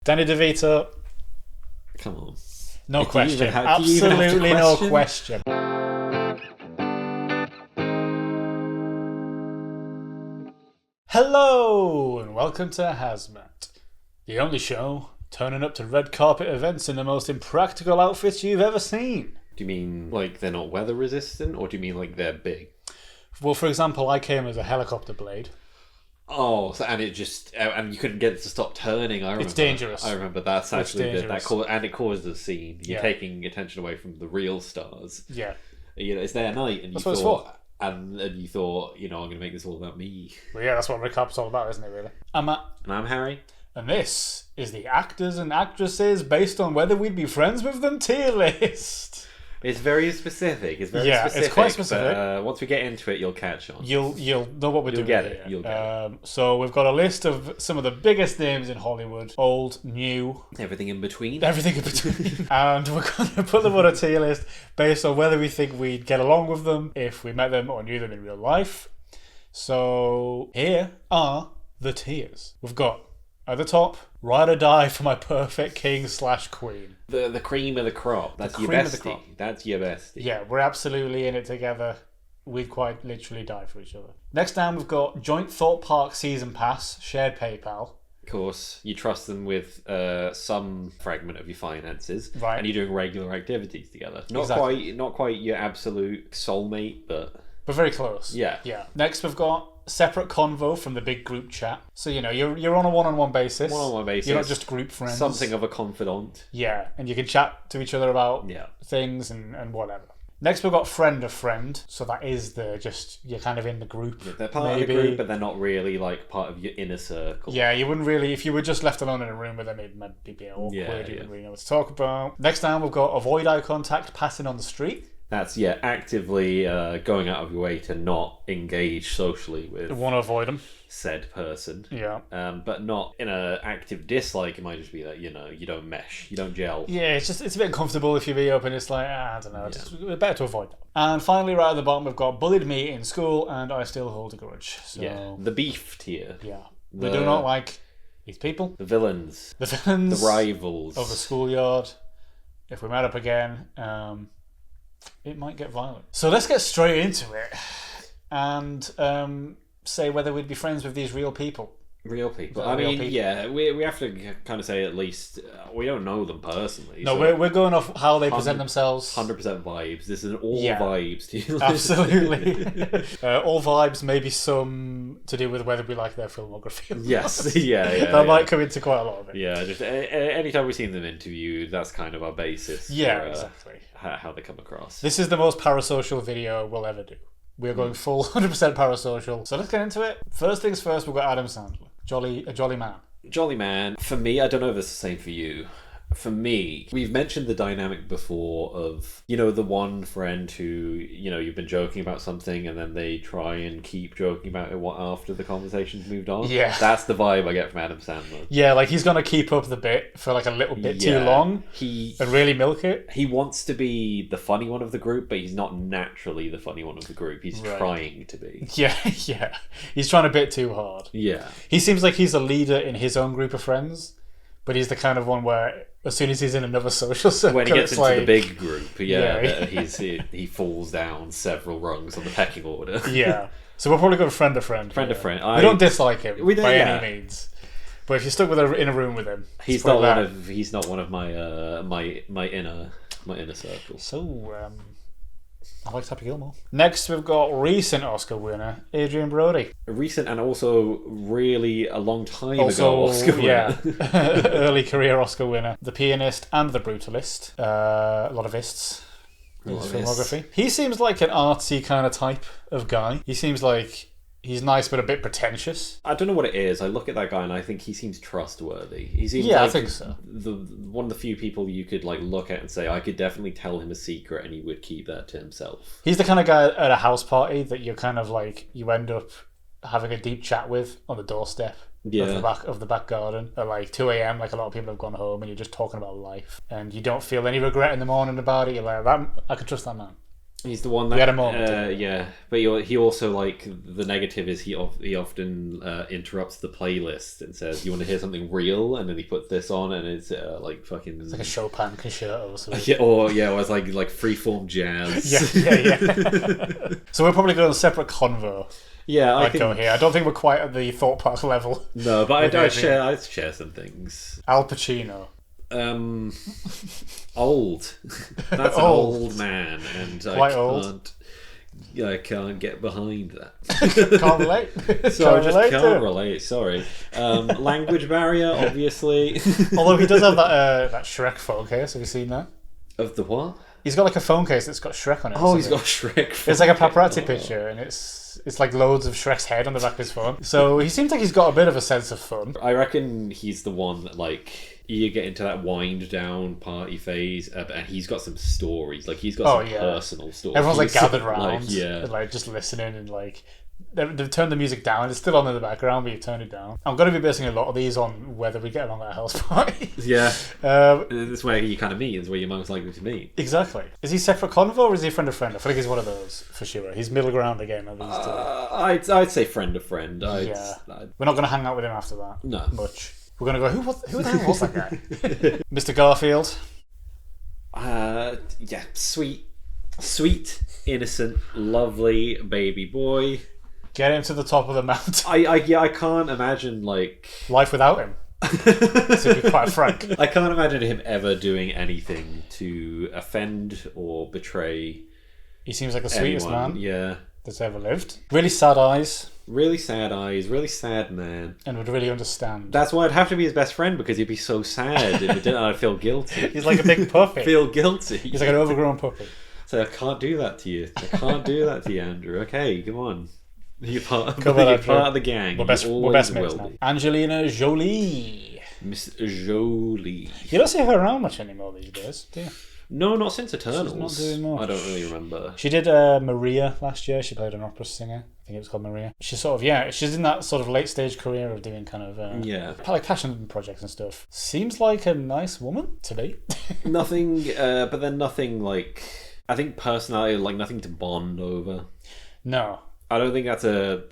Danny DeVito. Come on. No question. Do you Absolutely even have to no question. Hello and welcome to HAZMAT, the only show turning up to red carpet events in the most impractical outfits you've ever seen. Do you mean like they're not weather resistant, or do you mean like they're big? Well, for example, I came as a helicopter blade. Oh, so, and you couldn't get it to stop turning. I remember. It's dangerous. I remember that's actually and it caused a scene. You're Yeah. taking attention away from the real stars. Yeah. You know, it's their night, and That's you what it's thought, for. and you thought, I'm going to make this all about me. Well, yeah, that's what red carpet's all about, isn't it, really? I'm Matt. And I'm Harry. And this is the actors and actresses based on whether we'd be friends with them tier list. It's very specific. It's quite specific. But, once we get into it, you'll catch on. You'll know what we're doing. Get it. Here. You'll get it. So we've got a list of some of the biggest names in Hollywood, old, new, Everything in between. everything in between, and we're going to put them on a tier list based on whether we think we'd get along with them if we met them or knew them in real life. So here are the tiers. We've got at the top, ride or die for my perfect king/queen. The cream of the crop. That's your cream of the bestie. crop. That's your bestie. Yeah, we're absolutely in it together. We'd quite literally die for each other. Next down, we've got joint Thorpe Park season pass, shared PayPal. Of course, you trust them with some fragment of your finances, Right. and you're doing regular activities together. Exactly. Not quite your absolute soulmate, but very close. Yeah. Next, we've got separate convo from the big group chat. So, you're on a one-on-one basis. One-on-one basis. You're not just group friends. Something of a confidant. Yeah, and you can chat to each other about things and whatever. Next, we've got friend of friend. So that is you're kind of in the group. They're part of the group, but they're not really like part of your inner circle. Yeah, you wouldn't really, if you were just left alone in a room with them, it might be a bit awkward. You wouldn't really know what to talk about. Next down, we've got avoid eye contact, passing on the street. That's, actively going out of your way to not engage socially with Want to avoid them. said person. Yeah. But not in an active dislike. It might just be that, you don't mesh, you don't gel. Yeah, it's a bit uncomfortable if you be up and it's like, I don't know, it's better to avoid that. And finally, right at the bottom, we've got bullied me in school and I still hold a grudge. So, Yeah, the beef tier. Yeah. We do not like these people. The villains. The villains. The rivals. Of the schoolyard. If we met up again, it might get violent. So let's get straight into it and say whether we'd be friends with these real people. Real people. People. Yeah, we have to kind of say at least we don't know them personally. No, so we're going off how they present themselves. 100% vibes. This is an all vibes to you. Absolutely. All vibes, maybe some to do with whether we like their filmography. Yes, yeah. That might come into quite a lot of it. Yeah, just anytime we've seen them interviewed, that's kind of our basis. Yeah, for, exactly. How they come across. This is the most parasocial video we'll ever do. We're going full 100% parasocial. So let's get into it. First things first, we've got Adam Sandler. A jolly man. Jolly man. For me, I don't know if it's the same for you. For me, we've mentioned the dynamic before of, the one friend who, you've been joking about something and then they try and keep joking about it after the conversation's moved on. Yeah. That's the vibe I get from Adam Sandler. Yeah, like he's going to keep up the bit for like a little bit too long and really milk it. He wants to be the funny one of the group, but he's not naturally the funny one of the group. He's trying to be. Yeah. He's trying a bit too hard. Yeah. He seems like he's a leader in his own group of friends, but he's the kind of one where as soon as he's in another social circle, when he gets into the big group, he falls down several rungs on the pecking order. Yeah. So we're probably going friend of friend. Friend of friend. We don't dislike him by any means. But if you're stuck in a room with him, he's not one of my my inner circle. So I like Happy Gilmore. Next, we've got recent Oscar winner Adrian Brody. A recent and also really a long time ago Oscar winner. Early career Oscar winner. The Pianist and The Brutalist. A lot of ists in his filmography. He seems like an artsy kind of type of guy. He seems like he's nice but a bit pretentious. I don't know what it is. I look at that guy and I think he seems trustworthy. He seems I think so. One of the few people you could look at and say, I could definitely tell him a secret and he would keep that to himself. He's the kind of guy at a house party that you're kind of you end up having a deep chat with on the doorstep of the back garden at 2 a.m. Like a lot of people have gone home and you're just talking about life and you don't feel any regret in the morning about it. You're like, I can trust that man. He's the one that We had a moment. yeah, but he also like the negative is he often interrupts the playlist and says, "You want to hear something real?" And then he puts this on, and it's like fucking It's like a Chopin concerto or something. yeah, or it's like freeform jazz. Yeah. So we're probably going on a separate convo. Yeah, I'd go here. I don't think we're quite at the Thorpe Park level. No, but I'd share some things. Al Pacino. Old. That's an old man, and Quite I can't get behind that. Can't relate. So I just can't relate. Sorry. Language barrier, obviously. Although he does have that Shrek phone case. Have you seen that? Of the what? He's got like a phone case that's got Shrek on it. Oh, he's got Shrek. It's like a paparazzi picture, and it's like loads of Shrek's head on the back of his phone. So he seems like he's got a bit of a sense of fun. I reckon he's the one that you get into that wind down party phase, and he's got some stories. Like he's got some personal stories. Everyone's like gathered around, and, like just listening, and like they've turned the music down. It's still on in the background, but you've turned it down. I'm going to be basing a lot of these on whether we get along at a house party. Yeah, that's where you kind of meet. Is where you're most likely to meet. Exactly. Is he separate convo or is he a friend of friend? I feel like he's one of those for sure. He's middle ground again. I'd say friend of friend. We're not going to hang out with him after that. No, much. We're going to go, who the hell was that guy? Mr. Garfield? Yeah, sweet, innocent, lovely baby boy. Get him to the top of the mountain. I can't imagine, like... life without him. To be quite frank. I can't imagine him ever doing anything to offend or betray. He seems like the sweetest man that's ever lived. Really sad eyes. Really sad eyes, really sad man. And would really understand. That's why I'd have to be his best friend, because he'd be so sad if he didn't. I'd feel guilty. He's like a big puppy. Feel guilty. He's like an overgrown puppy. So I can't do that to you. I can't do that to you, Andrew. Okay, come on. You're part of the gang. We're best mates now. Angelina Jolie. Miss Jolie. You don't see her around much anymore these days, do you? No, not since Eternals. She's not doing much. I don't really remember. She did Maria last year. She played an opera singer. I think it was called Maria. She's sort of, she's in that sort of late stage career of doing kind of like passion projects and stuff. Seems like a nice woman to be. Nothing, but then nothing like, I think personality, like nothing to bond over. No. I don't think that's a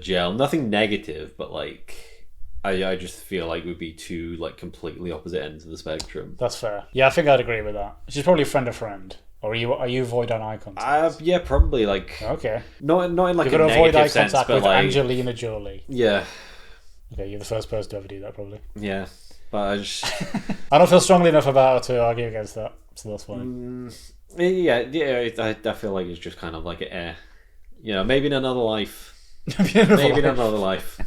gel. Nothing negative, but like I just feel like we'd be two like completely opposite ends of the spectrum. That's fair. Yeah, I think I'd agree with that. She's probably friend of friend. Or are you avoid on eye contact? Yeah, probably like okay. Not in like you're a negative avoid eye sense, contact but with like Angelina Jolie. Yeah. Okay, you're the first person to ever do that, probably. Yeah, but I just I don't feel strongly enough about her to argue against that, so that's fine. Yeah. I feel like it's just kind of like maybe in another life. Maybe in another life.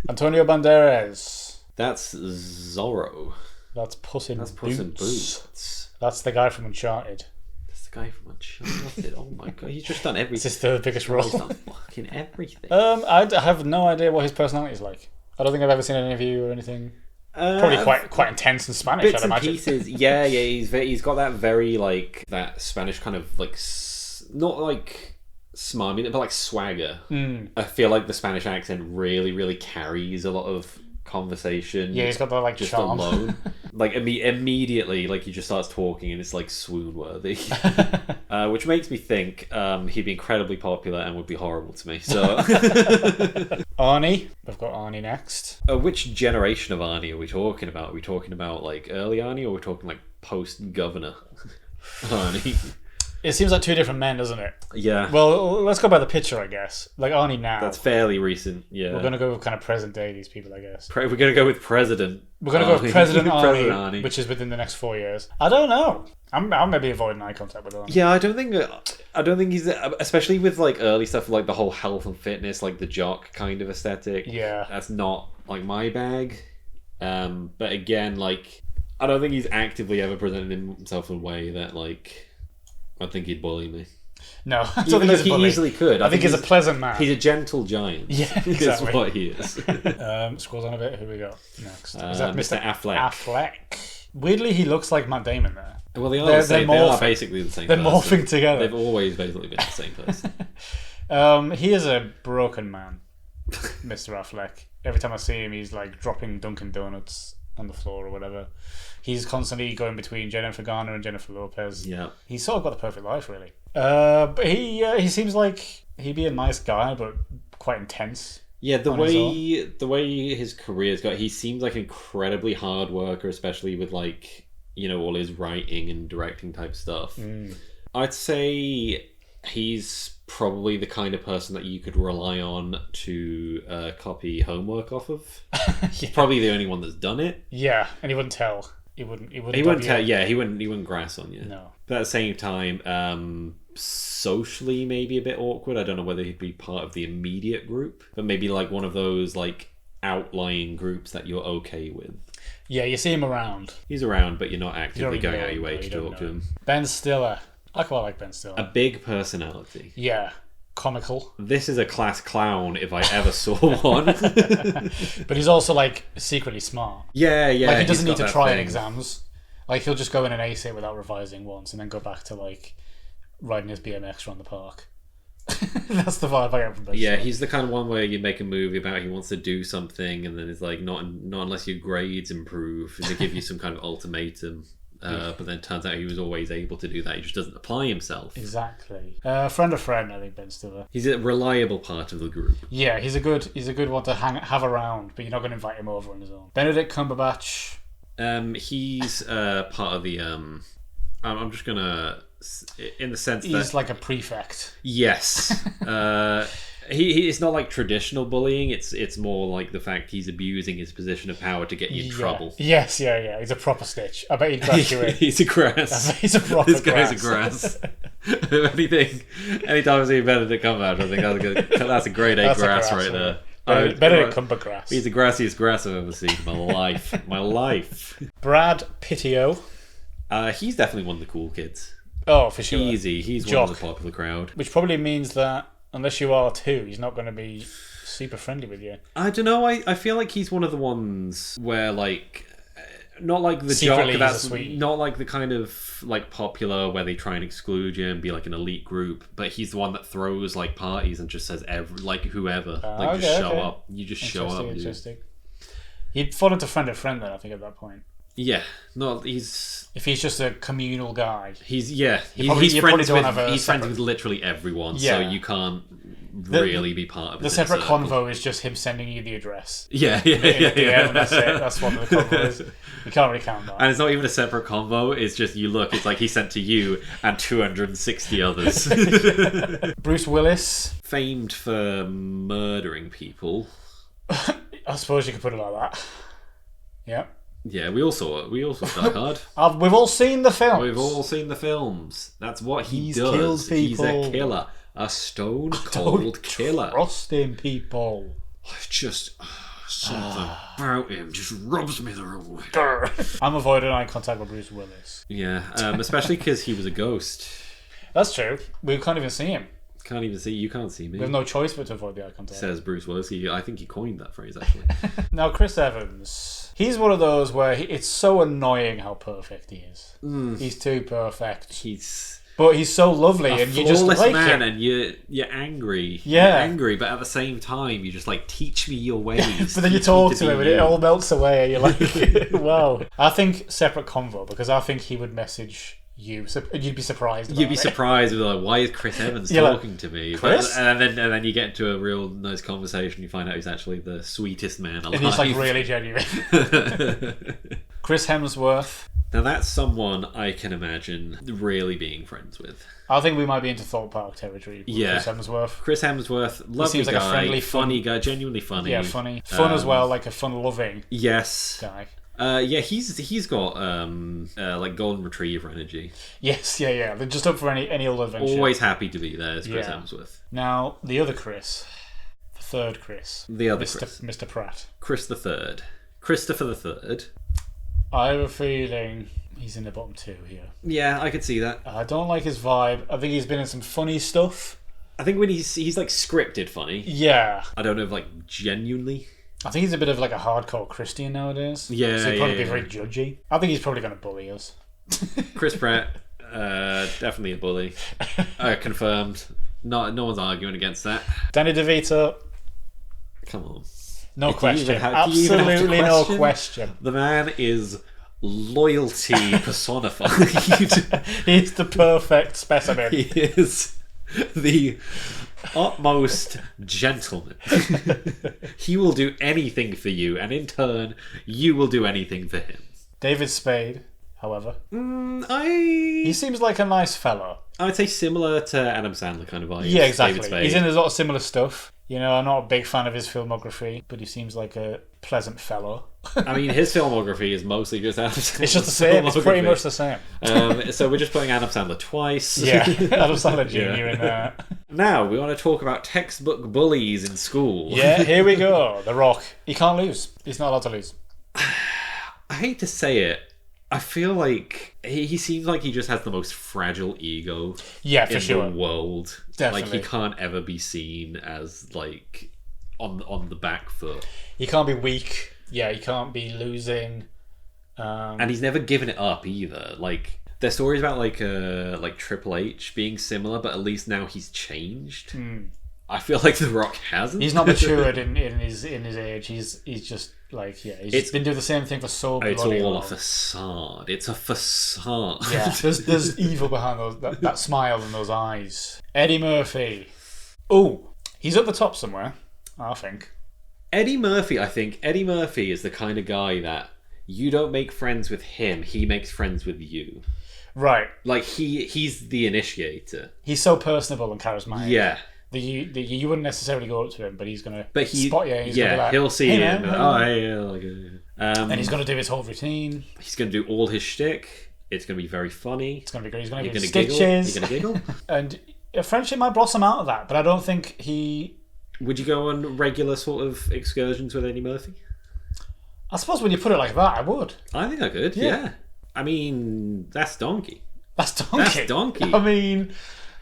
Antonio Banderas. That's Zorro. That's Puss in Boots. That's the guy from Uncharted. That's the guy from Uncharted. Oh my god, he's just done everything. This is the biggest role. He's done fucking everything. I have no idea what his personality is like. I don't think I've ever seen an interview or anything. Probably quite intense in Spanish. Bits I'd imagine. And pieces. Yeah. He's got that very like that Spanish kind of like not like smarmy, but like swagger. I feel like the Spanish accent really, really carries a lot of conversation. Yeah, he's got that like just charm. Alone. Like immediately, like he just starts talking and it's like swoon worthy, which makes me think he'd be incredibly popular and would be horrible to me. So Arnie, we've got Arnie next. Which generation of Arnie are we talking about? Are we talking about like early Arnie, or are we talking like post governor Arnie? It seems like two different men, doesn't it? Yeah. Well, let's go by the picture, I guess. Like Arnie now. That's fairly recent, yeah. We're going to go with kind of present day, these people, I guess. We're going to go with President. We're going to go with President Arnie, which is within the next 4 years. I don't know. I'm maybe avoiding eye contact with Arnie. Yeah, I don't think he's, especially with like early stuff like the whole health and fitness, like the jock kind of aesthetic. Yeah. That's not like my bag. But again, like I don't think he's actively ever presented himself in a way that like I think he'd bully me. No, I don't think he easily could. I think he's a pleasant man. He's a gentle giant. Yeah, exactly. That's what he is. Scrolls on a bit. Who we got next? Is that Mr. Affleck? Affleck. Weirdly, he looks like Matt Damon there. Well, they are basically the same. They're person. morphing together. They've always basically been the same person. He is a broken man, Mr. Affleck. Every time I see him, he's like dropping Dunkin' Donuts on the floor or whatever. He's constantly going between Jennifer Garner and Jennifer Lopez. Yeah. He's sort of got the perfect life, really. But he seems like he'd be a nice guy, but quite intense. Yeah, the way his career's got, he seems like an incredibly hard worker, especially with like, you know, all his writing and directing type stuff. I'd say he's probably the kind of person that you could rely on to copy homework off of. He's probably the only one that's done it. Yeah, and he wouldn't tell. He wouldn't tell. Yeah, he wouldn't grass on you. No. But at the same time, socially maybe a bit awkward. I don't know whether he'd be part of the immediate group, but maybe like one of those like outlying groups that you're okay with. Yeah, you see him around. He's around, but you're not actively going out of your way to talk to him. Ben Stiller. I quite like Ben Stiller. A big personality. Yeah. Comical. This is a class clown if I ever saw one. But he's also like secretly smart. Yeah. Like he doesn't need to try in exams. Like he'll just go in and ace it without revising once and then go back to like riding his BMX around the park. That's the vibe I get from Ben Stiller. Yeah, he's the kind of one where you make a movie about he wants to do something and then it's like not unless your grades improve, and they give you some kind of ultimatum. But then it turns out he was always able to do that. He just doesn't apply himself. Exactly. Friend of friend, I think Ben Stiller. He's a reliable part of the group. Yeah, he's a good one to have around, but you're not going to invite him over on his own. Benedict Cumberbatch. He's part of the. I'm just gonna, in the sense that he's like a prefect. Yes. It's not like traditional bullying. It's more like the fact he's abusing his position of power to get you in trouble. Yes, yeah. He's a proper stitch. I bet he'd grass you in. He's a grass. He's a proper This guy's a grass. Anytime I see Benedict Cumberbatch, I think that's a grade A grass right there. Benedict Cumbergrass. He's the grassiest grass I've ever seen in my life. My life. Brad Pittio. He's definitely one of the cool kids. Oh, for sure. Easy. He's Jock. One of the popular crowd. Which probably means that unless you are too, he's not going to be super friendly with you. I don't know. I feel like he's one of the ones where like, not like the secretly jock. That's sweet. Not like the kind of like popular where they try and exclude you and be like an elite group. But he's the one that throws like parties and just says whoever just show up. You just show up. Interesting. He'd fall into friend of friend then, I think, at that point. Yeah, no, he's if he's just a communal guy. He's friends with literally everyone, so you can't really be part of the separate convo is just him sending you the address. Yeah. That's it. That's what the convo is. You can't really count that. And it's not even a separate convo. It's just it's like he sent to you and 260 others. Bruce Willis, famed for murdering people. I suppose you could put it like that. Yeah. Yeah, we all saw it. We all saw Die Hard. We've all seen the films. We've all seen the films. That's what he does. Killed people. He's a killer. A stone cold killer. Trusting people. Just something about him just rubs me the wrong way. I'm avoiding eye contact with Bruce Willis. Yeah, especially because he was a ghost. That's true. We can't even see him. Can't even see you. Can't see me. We have no choice but to avoid the eye contact. Says Bruce Willis. I think he coined that phrase actually. Now Chris Evans, he's one of those where it's so annoying how perfect he is. He's too perfect. But he's so lovely, and you just like man, him. And you're angry. Yeah, you're angry, but at the same time, you just like teach me your ways. But then you talk to him, and it all melts away, and you're like, wow. I think separate convo because I think he would message you, and you'd be surprised. You'd be surprised with like, why is Chris Evans talking to me? Chris? And then you get into a real nice conversation. You find out he's actually the sweetest man alive. And he's like really genuine. Chris Hemsworth. Now that's someone I can imagine really being friends with. I think we might be into Thorpe Park territory. Chris Hemsworth. Chris Hemsworth, lovely guy, like a friendly, funny guy, genuinely funny. Yeah, funny, fun as well, like a fun-loving. Yes. Guy. Yeah, he's got like golden retriever energy. Yes, yeah. They're just up for any old adventure. Always happy to be there, as Chris Hemsworth. Now the other Chris, the third Chris, Mr. Pratt, Chris the Third, Christopher the Third. I have a feeling he's in the bottom two here. Yeah, I could see that. I don't like his vibe. I think he's been in some funny stuff. I think when he's like scripted funny. Yeah. I don't know if like genuinely. I think he's a bit of like a hardcore Christian nowadays. Yeah, so he'd probably be very judgy. I think he's probably going to bully us. Chris Pratt, definitely a bully. Confirmed. No one's arguing against that. Danny DeVito. Come on. No question. Do you even have to Absolutely no question. The man is loyalty personified. He's the perfect specimen. He is the utmost gentleman. He will do anything for you, and in turn, you will do anything for him. David Spade, however, he he seems like a nice fellow. I'd say similar to Adam Sandler kind of vibes. Yeah, exactly. David Spade. He's in a lot of similar stuff. You know, I'm not a big fan of his filmography, but he seems like a pleasant fellow. I mean, his filmography is mostly just Adam Sandler. It's just the same. It's pretty much the same. So we're just putting Adam Sandler twice. Yeah, Adam Sandler Jr. in there. Now, we want to talk about textbook bullies in school. Yeah, here we go. The Rock. He can't lose. He's not allowed to lose. I hate to say it. I feel like he seems like he just has the most fragile ego Yeah, for in sure. the world. Definitely. Like, he can't ever be seen as, like, on the back foot. He can't be weak. Yeah, he can't be losing. And he's never given it up either. Like, there's stories about, like Triple H being similar, but at least now he's changed. I feel like The Rock hasn't. He's not matured in his age. He's just like, he's been doing the same thing for so It's bloody all long. a facade. It's a facade. Yeah, there's evil behind that smile and those eyes. Eddie Murphy. Oh, he's at the top somewhere, I think. Eddie Murphy is the kind of guy that you don't make friends with him, he makes friends with you. Right. Like, he's the initiator. He's so personable and charismatic. Yeah. You wouldn't necessarily go up to him, but he's gonna But spot you. And he's gonna be like, he'll see hey, you. man, And and he's gonna do his whole routine. he's going to do all his shtick. It's going to be very funny. It's gonna be great. He's gonna You're do going to giggle. stitches. You're going to giggle. And a friendship might blossom out of that, but I don't think he. Would you go on regular sort of excursions with Eddie Murphy? I suppose when you put it like that, I would. I think I could, yeah. I mean, that's Donkey. That's Donkey. That's Donkey. I mean,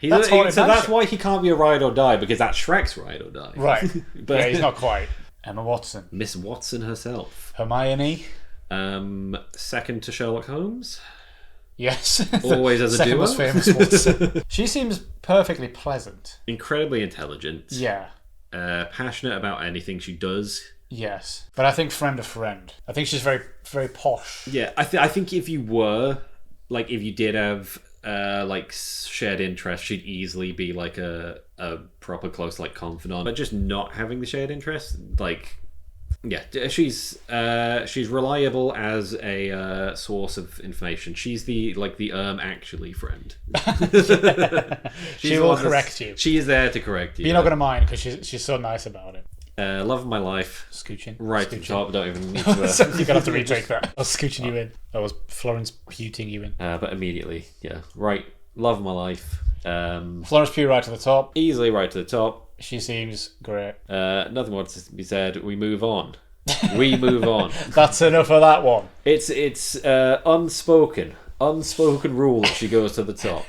So Haunted that's Mansion. why he can't be a ride or die, because that's Shrek's ride or die. Right. But Yeah, he's not quite. Emma Watson. Miss Watson herself. Hermione. Second to Sherlock Holmes. Yes. Always as a Second duo. most famous Watson. She seems perfectly pleasant. Incredibly intelligent. Yeah. Passionate about anything she does. Yes. But I think friend of friend. I think she's very, very posh. Yeah, I think if you were, like, if you did have like shared interest, she'd easily be like a proper close like confidant. But just not having the shared interest, like, yeah, she's reliable as a source of information. She's the actually friend. She will correct you. She is there to correct you. But you're not going to mind because she's so nice about it. Love of my life. Scooching. Right to the top. Don't even need to. You're going to have to retake that. I was scooching you in. I was Florence Pughing you in. But immediately, yeah. Right. Love of my life. Florence Pugh right to the top. Easily right to the top. She seems great. Nothing more to be said. We move on. We move on. That's enough of that one. It's unspoken rule that she goes to the top.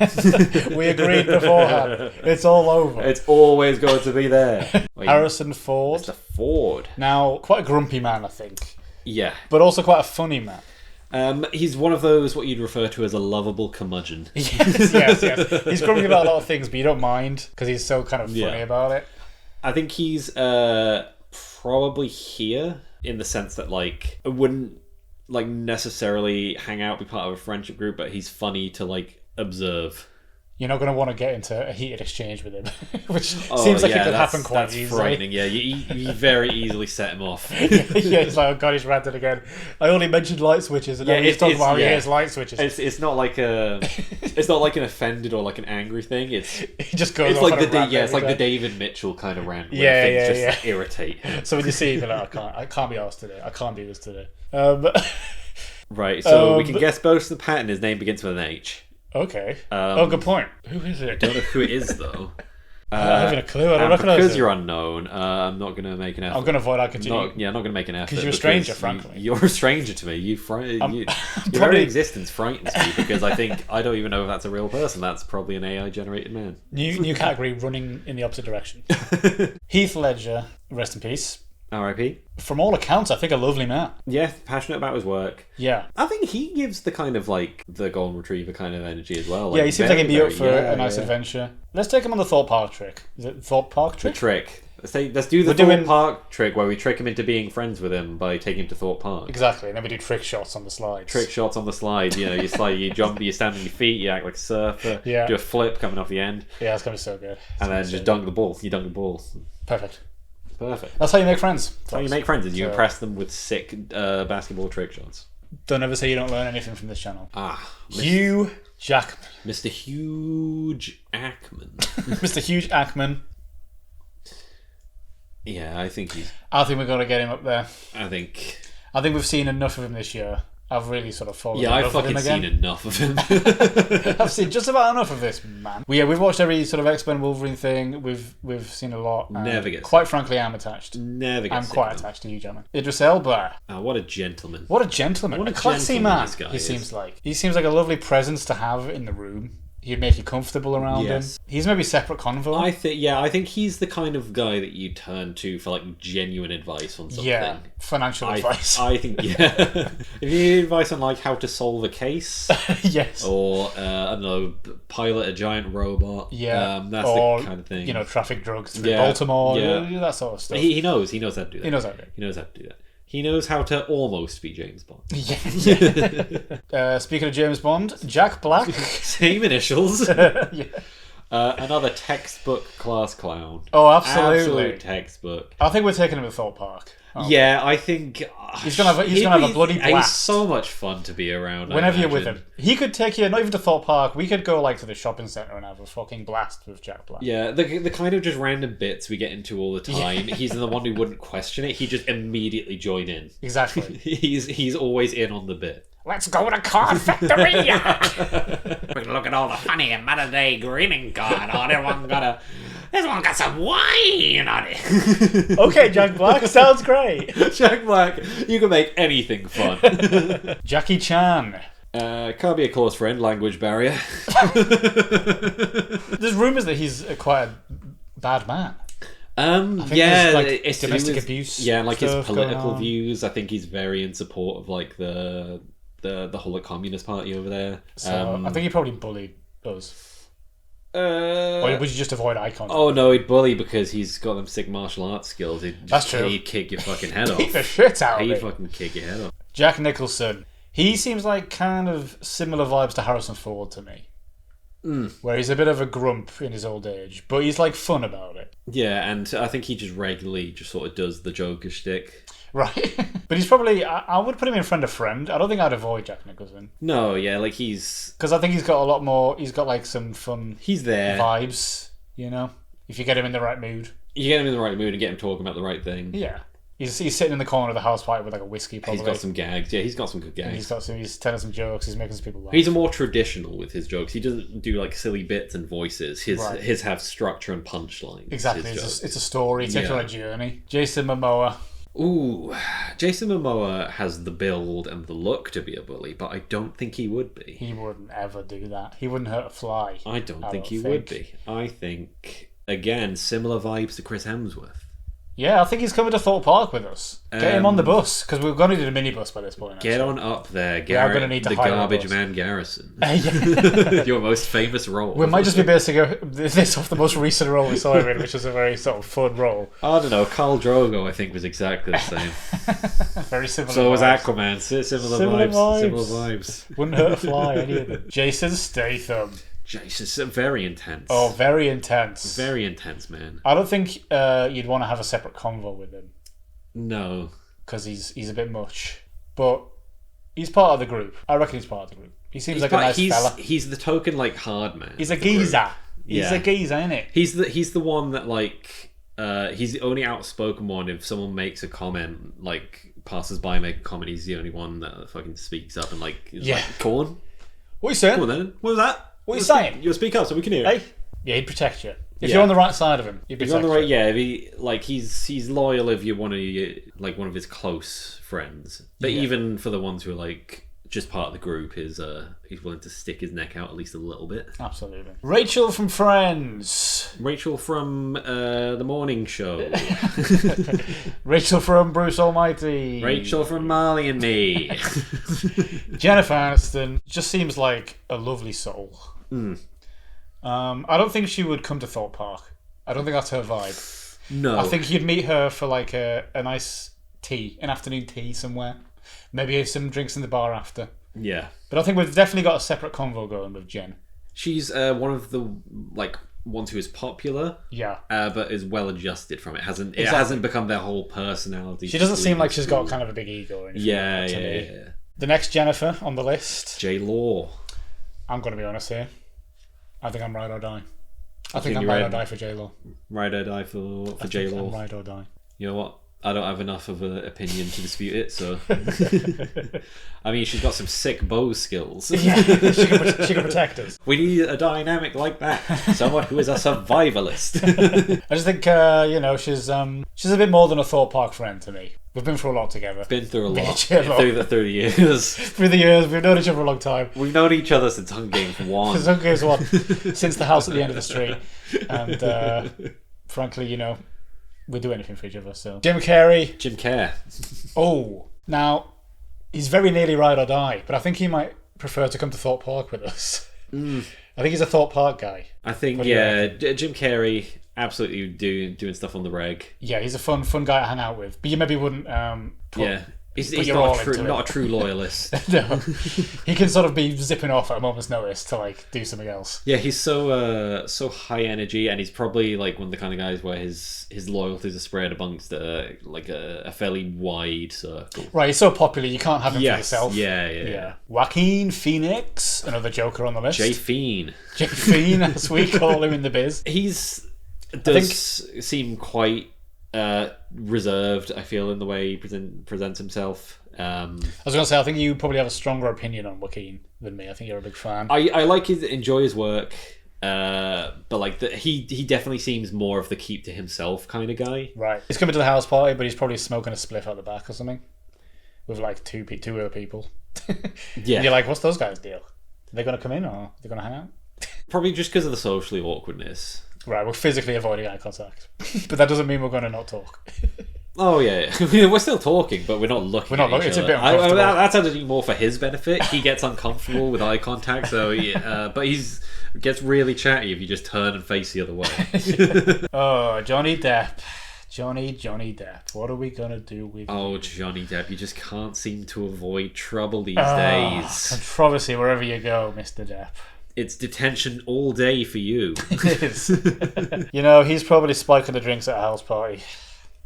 We agreed beforehand. It's all over. It's always going to be there. Harrison Ford. Mr. Ford. Now, quite a grumpy man, I think. Yeah. But also quite a funny man. He's one of those, what you'd refer to as a lovable curmudgeon. Yes. He's grumpy about a lot of things, but you don't mind because he's so kind of funny about it. I think he's probably here in the sense that, like, I wouldn't like necessarily hang out, be part of a friendship group, but he's funny to like observe. You're not going to want to get into a heated exchange with him, which seems like it could happen quite that's easily. Frightening. Yeah, you very easily set him off. Yeah, he's like, oh god, he's ranted again. I only mentioned light switches, and now he's talking about how he hates light switches. It's not like it's not like an offended or like an angry thing. He just goes. It's off like on a rant it's like every the day. David Mitchell kind of rant where things just irritate. So when you see him, you're like, I can't be asked today. I can't do this today. Right. So we can guess both the pattern. His name begins with an H. Okay. Good point. Who is it? I don't know who it is though. I don't have a clue. I don't recognise because it. you're unknown. I'm not going to make an effort. I'm going to avoid that continue. I'm not going to make an effort because you're a stranger, frankly. You're a stranger to me. Your very existence frightens me because I think I don't even know if that's a real person. That's probably an AI generated man. New category: running in the opposite direction. Heath Ledger, rest in peace. R.I.P. From all accounts, I think a lovely man. Yeah, passionate about his work. Yeah. I think he gives the kind of like the golden retriever kind of energy as well. Like, yeah, he seems like he'd be up for a nice adventure. Let's take him on the Thorpe Park trick. Is it Thorpe Park trick? The trick. Let's do the Thorpe Park trick where we trick him into being friends with him by taking him to Thorpe Park. Exactly, and then we do trick shots on the slides. Trick shots on the slide. You know, you slide, you jump, you stand on your feet, you act like a surfer. Yeah. Do a flip coming off the end. Yeah, it's gonna be so good. And then just dunk the ball. You dunk the ball. Perfect. That's how you make friends. That's how you make friends. Is you impress them with sick basketball trick shots. Don't ever say you don't learn anything from this channel. Hugh Jackman. Mr. Huge Ackman. Mr. Huge Ackman. Yeah, I think we're gonna get him up there. I think we've seen enough of him this year. I've really sort of fallen. Yeah, I've fucking seen enough of him. I've seen just about enough of this man. We've watched every sort of X-Men Wolverine thing. We've seen a lot. Never gets. Quite frankly, I'm attached. Never gets. I'm quite attached to you, gentlemen. Idris Elba. What a gentleman. What a gentleman. A classy man. This guy seems like. He seems like a lovely presence to have in the room. He'd make you comfortable around him. He's maybe separate convo. I think he's the kind of guy that you turn to for like genuine advice on something. Yeah, financial advice. I think if you need advice on like how to solve a case, yes, or I don't know, pilot a giant robot. Yeah, that's or, the kind of thing. You know, traffic drugs through Baltimore. Yeah, that sort of stuff. He knows how to do that. He knows how to do it. He knows how to do that. He knows how to almost be James Bond. Yeah. Speaking of James Bond, Jack Black. Same initials. Yeah. Another textbook class clown. Oh, absolutely. Absolute textbook. I think we're taking him to Thorpe Park. Yeah, I think he's gonna have a bloody blast. He's so much fun to be around. Whenever you're with him, he could take you not even to Thorpe Park. We could go like to the shopping centre and have a fucking blast with Jack Black. Yeah, the kind of just random bits we get into all the time. He's the one who wouldn't question it. He just immediately join in. Exactly. he's always in on the bit. Let's go to Card Factory. We can look at all the funny and modern day greeting card. This one got some wine on it. Okay, Jack Black, sounds great. Jack Black, you can make anything fun. Jackie Chan. Can't be a close friend, language barrier. There's rumours that he's quite a bad man. It's domestic abuse. Yeah, and like his political views. I think he's very in support of like the whole Communist Party over there. So I think he probably bullied us. Or would you just avoid eye contact? Oh no, he'd bully because he's got them sick martial arts skills. That's true. He'd kick your fucking head off. Beat the shit out of me. He'd fucking kick your head off. Jack Nicholson. He seems like kind of similar vibes to Harrison Ford to me. Where he's a bit of a grump in his old age, but he's like fun about it. Yeah, and I think he just regularly just sort of does the Joker shtick. Right. But he's probably... I would put him in friend of friend. I don't think I'd avoid Jack Nicholson. No, yeah, like he's... Because I think he's got a lot more... He's got like some fun... He's there. Vibes, you know? If you get him in the right mood. You get him in the right mood and get him talking about the right thing. Yeah. He's sitting in the corner of the house party with like a whiskey probably. He's got some gags. Yeah, he's got some good gags. He's telling some jokes. He's making some people laugh. He's a more traditional with his jokes. He doesn't do like silly bits and voices. His have structure and punchlines. Exactly. It's a story. He takes on a journey. Jason Momoa. Ooh, Jason Momoa has the build and the look to be a bully, but I don't think he would be. He wouldn't ever do that. He wouldn't hurt a fly. I don't think he would be. I think, again, similar vibes to Chris Hemsworth. Yeah, I think he's coming to Thorpe Park with us. Get him on the bus, because we're going to need a minibus by this point. Actually. Get on up there, Garrett. We are going to need to hire Garbage Man Garrison. Yeah. Your most famous role. We might just be basing this off the most recent role we saw him in, which was a very sort of fun role. I don't know. Khal Drogo, I think, was exactly the same. Very similar. So was Aquaman. Similar vibes. Wouldn't hurt a fly, any of them. Jason Statham. Jesus, very intense. Oh, very intense. Very intense, man. I don't think you'd want to have a separate convo with him. No. Because he's a bit much. But he's part of the group. I reckon he's part of the group. He seems like a nice fella. He's the token, like, hard man. He's a geezer. He's a geezer, isn't it? He's the one that, like... he's the only outspoken one. If someone makes a comment, like, passers-by make a comment, he's the only one that fucking speaks up and, like... Is like, go on. What are you saying? Come on, then. What was that? What are you saying? You'll speak up so we can hear it. Hey? Yeah, he'd protect you. If you're on the right side of him, he'd protect you. He's on the right, yeah. He's loyal if you're one of his close friends. But even for the ones who are like just part of the group, he's willing to stick his neck out at least a little bit. Absolutely. Rachel from Friends. Rachel from The Morning Show. Rachel from Bruce Almighty. Rachel from Marley and Me. Jennifer Aniston just seems like a lovely soul. I don't think she would come to Thorpe Park. I don't think that's her vibe. No. I think you'd meet her for like a nice tea, an afternoon tea somewhere. Maybe have some drinks in the bar after. Yeah. But I think we've definitely got a separate convo going with Jen. She's one of the ones who is popular. Yeah. But is well adjusted from it. It Exactly. hasn't become their whole personality. She doesn't seem like she's got kind of a big ego or anything. Yeah, to me. yeah. The next Jennifer on the list. J Law. I'm going to be honest here. I think I'm ride or die. I think think I'm you're ride or right. die for J Law. Ride or die for J I'm Law. ride or die. You know what? I don't have enough of an opinion to dispute it, so. I mean, she's got some sick bow skills. Yeah, she can protect us. We need a dynamic like that. Someone who is a survivalist. I just think she's a bit more than a Thorpe Park friend to me. We've been through a lot together. Been through a lot. J-Lo. Through the years. Through the years, we've known each other for a long time. We've known each other since Hunger Games 1. Since Hunger Games 1, since the house at the end of the street. And frankly, we'd do anything for each other. So Jim Carrey. Jim Carrey. Oh, now he's very nearly ride or die, but I think he might prefer to come to Thorpe Park with us. I think he's a Thorpe Park guy. I think, What do you Jim Carrey absolutely doing stuff on the reg. Yeah, he's a fun guy to hang out with. But you maybe wouldn't. He's your all not into a true loyalist. No, he can sort of be zipping off at a moment's notice to like do something else. Yeah, he's so high energy, and he's probably like one of the kind of guys where his loyalties are spread amongst a fairly wide circle. Right, he's so popular you can't have him for yourself. Yeah. Joaquin Phoenix, another Joker on the list. Jay Fiend, as we call him in the biz. Seem quite reserved, I feel, in the way he presents himself. I was going to say, I think you probably have a stronger opinion on Joaquin than me. I think you're a big fan. I enjoy his work, but he definitely seems more of the keep to himself kind of guy. Right, he's coming to the house party, but he's probably smoking a spliff out the back or something with like two other people. Yeah, and you're like, what's those guys' deal? Are they going to come in or are they going to hang out? Probably just because of the socially awkwardness. Right, we're physically avoiding eye contact, but that doesn't mean we're going to not talk. Oh yeah, we're still talking, but we're not looking. We're not at looking. each It's a other. bit uncomfortable. That's actually more for his benefit. He gets uncomfortable with eye contact, so but gets really chatty if you just turn and face the other way. Oh, Johnny Depp. Johnny Depp. What are we gonna do with you? Johnny Depp, you just can't seem to avoid trouble these days. Controversy wherever you go, Mr. Depp. It's detention all day for you. It is. He's probably spiking the drinks at a house party.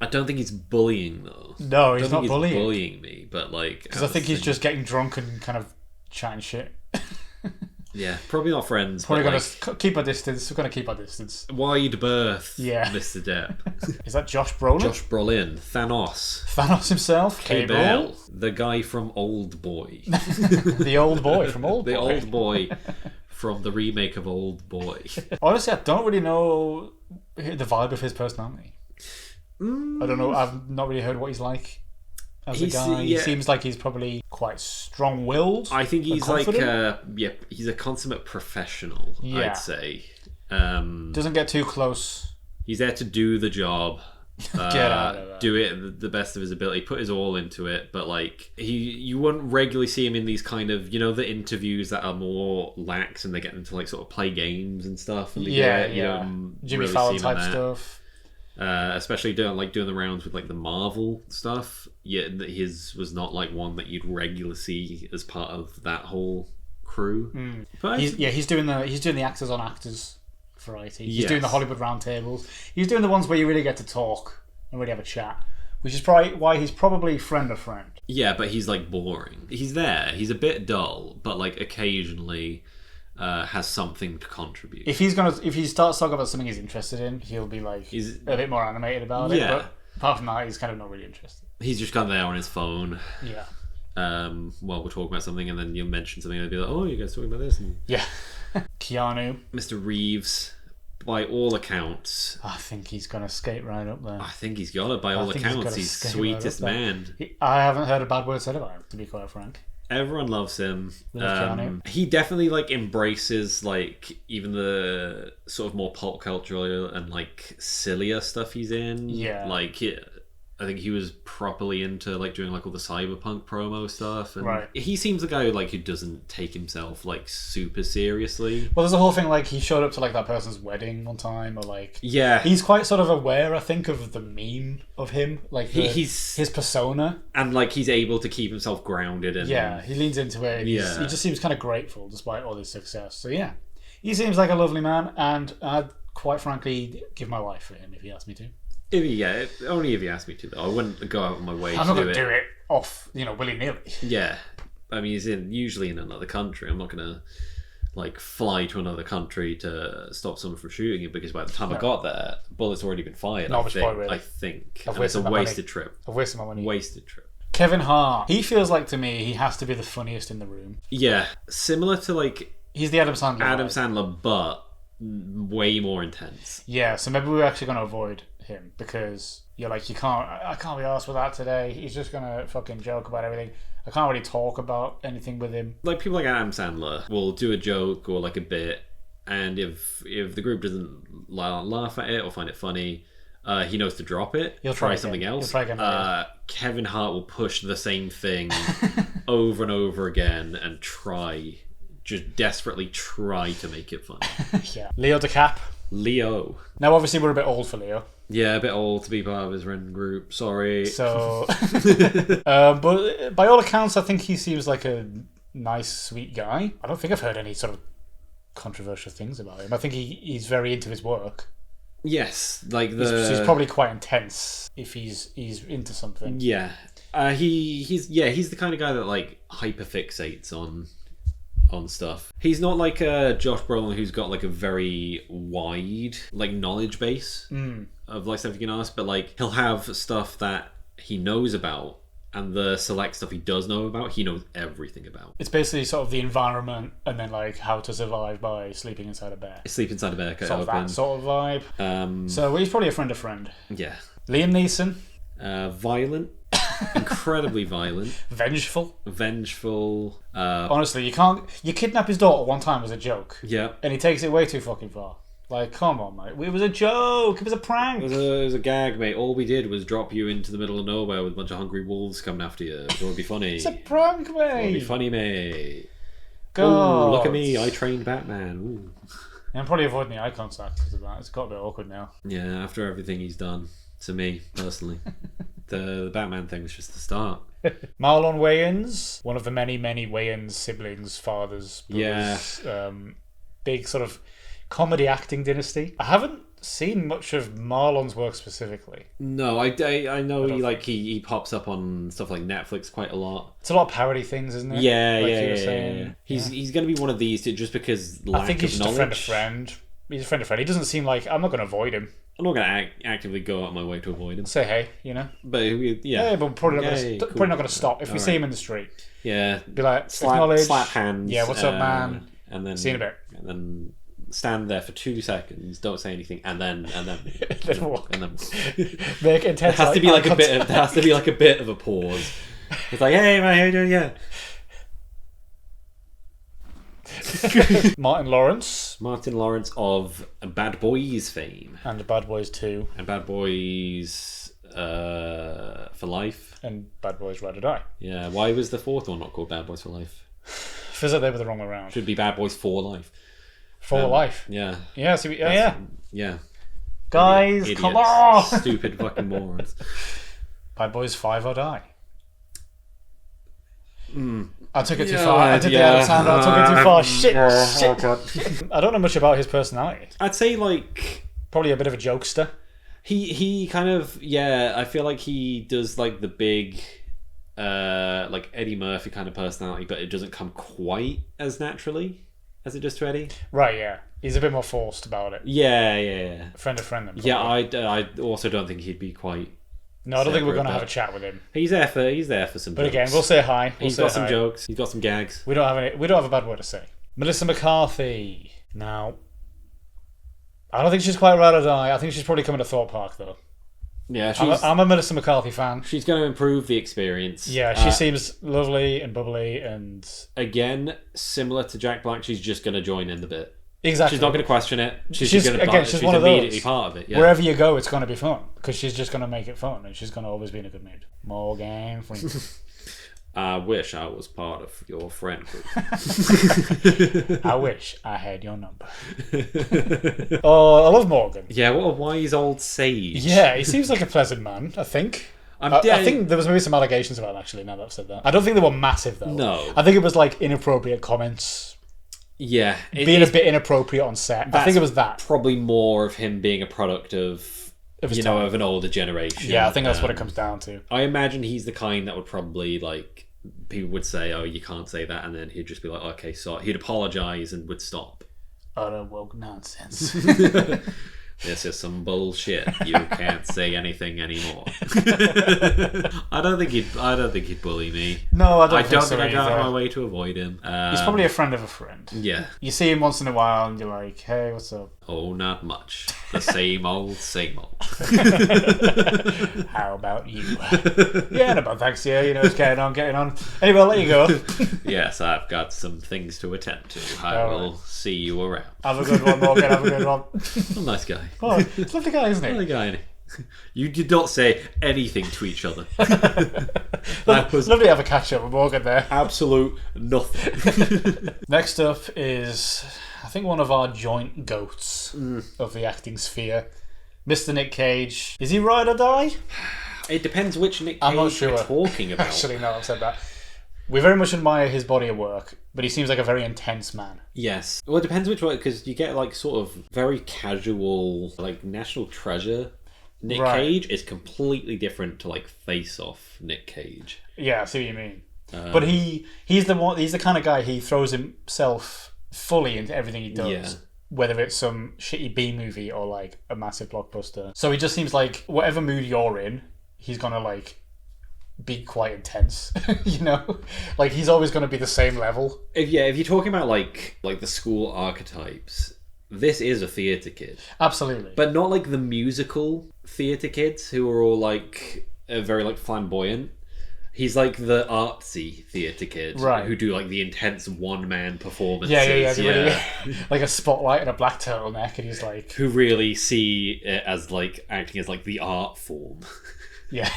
I don't think he's bullying though. No, he's I don't not think bullying. He's bullying me, but because I think he's just getting drunk and kind of chatting shit. Yeah, probably not friends. Probably gonna keep our distance. We're gonna keep our distance. Wide berth. Yeah. Mr. Depp. Is that Josh Brolin? Josh Brolin. Thanos himself. Cable. The guy from Old Boy. The old boy from Old Boy. The old boy from the remake of Old Boy. Honestly, I don't really know the vibe of his personality. I don't know. I've not really heard what he's like as a guy. Yeah. He seems like he's probably quite strong-willed. I think he's confident. he's a consummate professional, Yeah. I'd say. Doesn't get too close. He's there to do the job. Get out of that. Do it the best of his ability, put his all into it, but you wouldn't regularly see him in these kind of the interviews that are more lax and they get them to sort of play games and stuff. And Jimmy really Fallon see him in type that. stuff. Especially doing the rounds with the Marvel stuff. Yeah, his was not one that you'd regularly see as part of that whole crew. But he's doing the actors on actors variety. He's Yes. doing the Hollywood roundtables. He's doing the ones where you really get to talk and really have a chat, which is probably why he's probably friend of friend. Yeah, but he's boring. He's there. He's a bit dull, but occasionally has something to contribute. If he starts talking about something he's interested in, he'll be He's a bit more animated about it. Yeah. But apart from that, he's kind of not really interested. He's just kind of there on his phone. Yeah. While we're talking about something, and then you'll mention something, and they'll be like, "Oh, you guys talking about this?" And Yeah. Keanu. Mr. Reeves, by all accounts, I think he's gonna skate right up there. I think he's got it. By all think he's accounts, gotta he's skate sweetest right up man. I haven't heard a bad word said about him, to be quite frank. Everyone loves him. Love Keanu. He definitely embraces even the sort of more pop cultural and sillier stuff he's in. Yeah. I think he was properly into like doing like all the cyberpunk promo stuff, and Right. he seems a guy like who doesn't take himself like super seriously. Well, there's a whole thing like he showed up to like that person's wedding one time, or like Yeah, he's quite sort of aware, I think, of the meme of him, like he's his persona. and like he's able to keep himself grounded, and Yeah, he leans into it. He just seems kind of grateful despite all his success. So yeah, he seems like a lovely man, and I'd quite frankly give my life for him if he asked me to. Only if he asked me to, though. I wouldn't go out of my way I'm to not going to do it off, willy nilly. Yeah, I mean, he's usually in another country. I'm not gonna like fly to another country to stop someone from shooting you, because by the time I got there, bullets already been fired. Not much point, really. I think I've and it's a wasted my wasted money. trip. I've wasted my money. Wasted trip. Kevin Hart. He feels like to me he has to be the funniest in the room. Yeah, similar to like He's the Adam Sandler. Adam guy. Sandler, but way more intense. Yeah, so maybe we're actually going to avoid him because you're like, I can't be arsed with that today. He's just going to fucking joke about everything. I can't really talk about anything with him. Like people like Adam Sandler will do a joke or like a bit, and if the group doesn't laugh at it or find it funny, he knows to drop it. He'll try try something again. else. He'll try again, yeah. Kevin Hart will push the same thing over and over again and just desperately try to make it funny. Yeah. Leo DeCap. Leo. Now, obviously, we're a bit old for Leo. Yeah, a bit old to be part of his friend group. Sorry. So, but by all accounts, I think he seems like a nice, sweet guy. I don't think I've heard any sort of controversial things about him. I think he's very into his work. Yes, like He's probably quite intense if he's into something. Yeah, he's the kind of guy that like hyperfixates on stuff. He's not like Josh Brolin, who's got like a very wide like knowledge base of like stuff you can ask, but like he'll have stuff that he knows about, and the select stuff he does know about, he knows everything about. It's basically sort of the environment, and then like how to survive by sleeping inside a bear. Sleep inside a bear, cut Sort of open. that sort of vibe. So he's probably a friend of friend. Yeah. Liam Neeson. Violent. Incredibly violent. Vengeful. Honestly, you kidnap his daughter one time as a joke. Yeah. And he takes it way too fucking far. Like, come on, mate. It was a joke. It was a prank. It was a gag, mate. All we did was drop you into the middle of nowhere with a bunch of hungry wolves coming after you. It would be funny. It's a prank, It would be mate. funny, mate. God. Ooh, look at me. I trained Batman. Ooh. I'm probably avoiding the eye contact because of that. It's got a bit awkward now. Yeah, after everything he's done to me, personally. The Batman thing was just the start. Marlon Wayans, one of the many, many Wayans siblings, fathers, brothers. Yeah. Big sort of comedy acting dynasty. I haven't seen much of Marlon's work specifically. No, I know he pops up on stuff like Netflix quite a lot. It's a lot of parody things, isn't it? Yeah, Like yeah, you were yeah, saying. yeah. He's going to be one of these just because lack I think he's of just knowledge. a friend of friend. He's a friend of friend. He doesn't seem like... I'm not going to avoid him. I'm not going to actively go out of my way to avoid him. Say hey, you know? But yeah. Yeah, but probably not going to Cool. probably not going to stop. If we see Alright. him in the street, Yeah. be like, acknowledge. Slap hands. Yeah, what's up, man? And then See you in a bit. And then stand there for 2 seconds, don't say anything, and then Then walk. and then Make intense. there has to be eye like a bit. contact. There has to be like a bit of a pause. It's like, hey man, how you doing? Yeah. Martin Lawrence Martin Lawrence of Bad Boys fame and Bad Boys 2 and Bad Boys for Life. and Bad Boys Ride or Die. Yeah. Why was the fourth one not called Bad Boys for Life? Feels like they were the wrong way around. Should be Bad Boys for Life. For life. Yeah. Yeah, see, yeah. Yeah. Guys, Idiots. come on! Stupid fucking morons. Bad Boys 5 or Die. Mm. I took it too Yeah, far. I did the Adam Sandler. I took it too far. Shit. I don't know much about his personality. I'd say like Probably a bit of a jokester. he kind of I feel like he does like the big like Eddie Murphy kind of personality, but it doesn't come quite as naturally as it does to Eddie. Right, yeah. He's a bit more forced about it. Yeah. Friend of friend. Then, Yeah, probably. I also don't think he'd be quite. No, I don't think we're going to separate, have a but- chat with him. He's there for some. But jokes. again, we'll say hi. He's got some jokes. He's got some gags. We don't have a bad word to say. Melissa McCarthy. Now, I don't think she's quite ride or die. I think she's probably coming to Thorpe Park though. Yeah, I'm a Melissa McCarthy fan. she's going to improve the experience. Yeah, she seems lovely and bubbly and Again, similar to Jack Black, she's just going to join in the bit. Exactly. She's not going to question it. She's She's- going to again, she's one of immediately those. part of it. Yeah. Wherever you go, it's going to be fun because she's just going to make it fun, and she's going to always be in a good mood. Morgan Freeman. I wish I was part of your friend group. I wish I had your number. Oh, I love Morgan. Yeah, what a wise old sage. Yeah, he seems like a pleasant man, I think. I think there was maybe some allegations about him, actually, now that I've said that. I don't think they were massive, though. No. I think it was like inappropriate comments, Yeah. being a bit inappropriate on set. I think it was that. Probably more of him being a product of his you know, time. of an older generation. Yeah, I think that's what it comes down to. I imagine he's the kind that would probably, like, people would say, oh, you can't say that, and then he'd just be like, okay, so he'd apologise and would stop. Utter woke nonsense. This is some bullshit. You can't say anything anymore. I don't think he'd bully me. No, I don't I think don't so think I'd go out of my either. way to avoid him. He's probably a friend of a friend. Yeah. You see him once in a while and you're like, hey, what's up? Oh, not much. The same old, same old. How about you? Yeah, not bad, thanks. Yeah, you know, it's getting on. Anyway, I'll let you go. Yes, I've got some things to attend to. I All will right. see you around. Have a good one, Morgan. Have a good one. Oh, nice guy. Oh, it's a lovely guy, isn't he? Lovely guy. You did not say anything to each other. That was Lovely to have a catch up with Morgan there. absolute nothing. Next up is, I think, one of our joint goats of the acting sphere, Mr. Nick Cage. Is he ride or die? It depends which Nick I'm not Cage sure. you're talking about. Actually, no, I've said that. We very much admire his body of work, but he seems like a very intense man. Yes. Well, it depends which one, because you get like sort of very casual, like National Treasure Nick Right. Cage is completely different to like Face Off Nick Cage. Yeah, I see what you mean. But he's the kind of guy, he throws himself fully into everything he does. Yeah. Whether it's some shitty B movie or like a massive blockbuster. So he just seems like whatever mood you're in, he's gonna like be quite intense. You know? Like he's always gonna be the same level. If you're talking about like the school archetypes, this is a theatre kid. Absolutely. But not like the musical theatre kids who are all like very like flamboyant. He's like the artsy theatre kid, Right. Who do like the intense one-man performances. Yeah. Really, like a spotlight and a black turtleneck, and he's like, Who really see it as like acting as like the art form. yeah.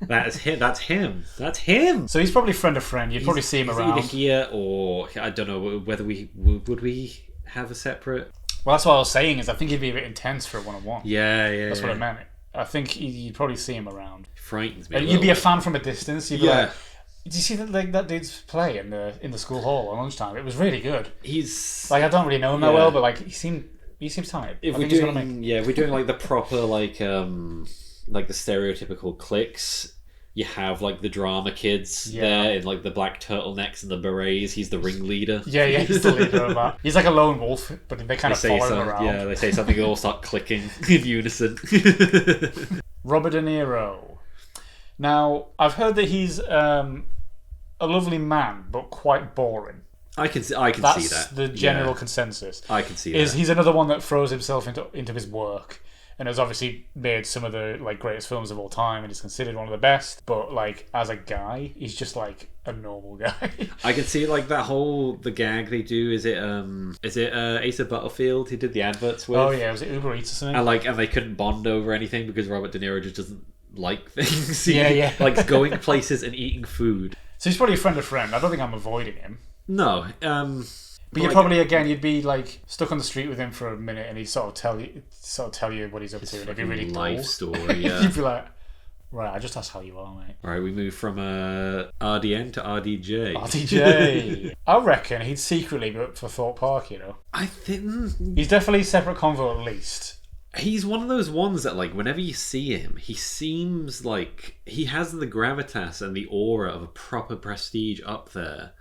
That's him. That's him. That's him. So he's probably friend of friend. You'd probably see him He's around. either here or I don't know whether would we have a separate. Well, that's what I was saying. Is I think he'd be a bit intense for a one-on-one. Yeah. That's what I meant. I think you'd probably see him around. Frightens me. You'd be a fan from a distance. You'd be Yeah. like, did you see that dude's play in the school hall at lunchtime? It was really good. He's Like I don't really know him that Yeah. well, but like he seems talented. if I we're think he's gonna doing we're doing like the proper like the stereotypical cliques. You have like the drama kids there in like the black turtlenecks and the berets. He's the ringleader. Yeah, he's the leader of that. He's like a lone wolf, but they kind of follow him around. Yeah, they say something, they all start clicking in unison. Robert De Niro. Now, I've heard that he's a lovely man, but quite boring. I can see That's that. the general Yeah, consensus. I can see Is that. he's another one that throws himself into his work and has obviously made some of the like greatest films of all time and is considered one of the best, but like as a guy he's just like a normal guy. I can see like the gag they do. Is it Asa Butterfield who did the adverts with? Oh yeah, was it Uber Eats or something? And they couldn't bond over anything because Robert De Niro just doesn't like things. Yeah. Like going places and eating food. So he's probably a friend of friend. I don't think I'm avoiding him. No. But you'd probably you'd be like stuck on the street with him for a minute, and he'd sort of tell you what he's up to, and it'd be really life dull. story. Yeah. You'd be like, right, I just asked how you are, mate. Right, we move from RDN to RDJ. RTJ. I reckon he'd secretly go up for Thorpe Park. You know, I think he's definitely separate convo at least. he's one of those ones that like whenever you see him, he seems like he has the gravitas and the aura of a proper prestige up there.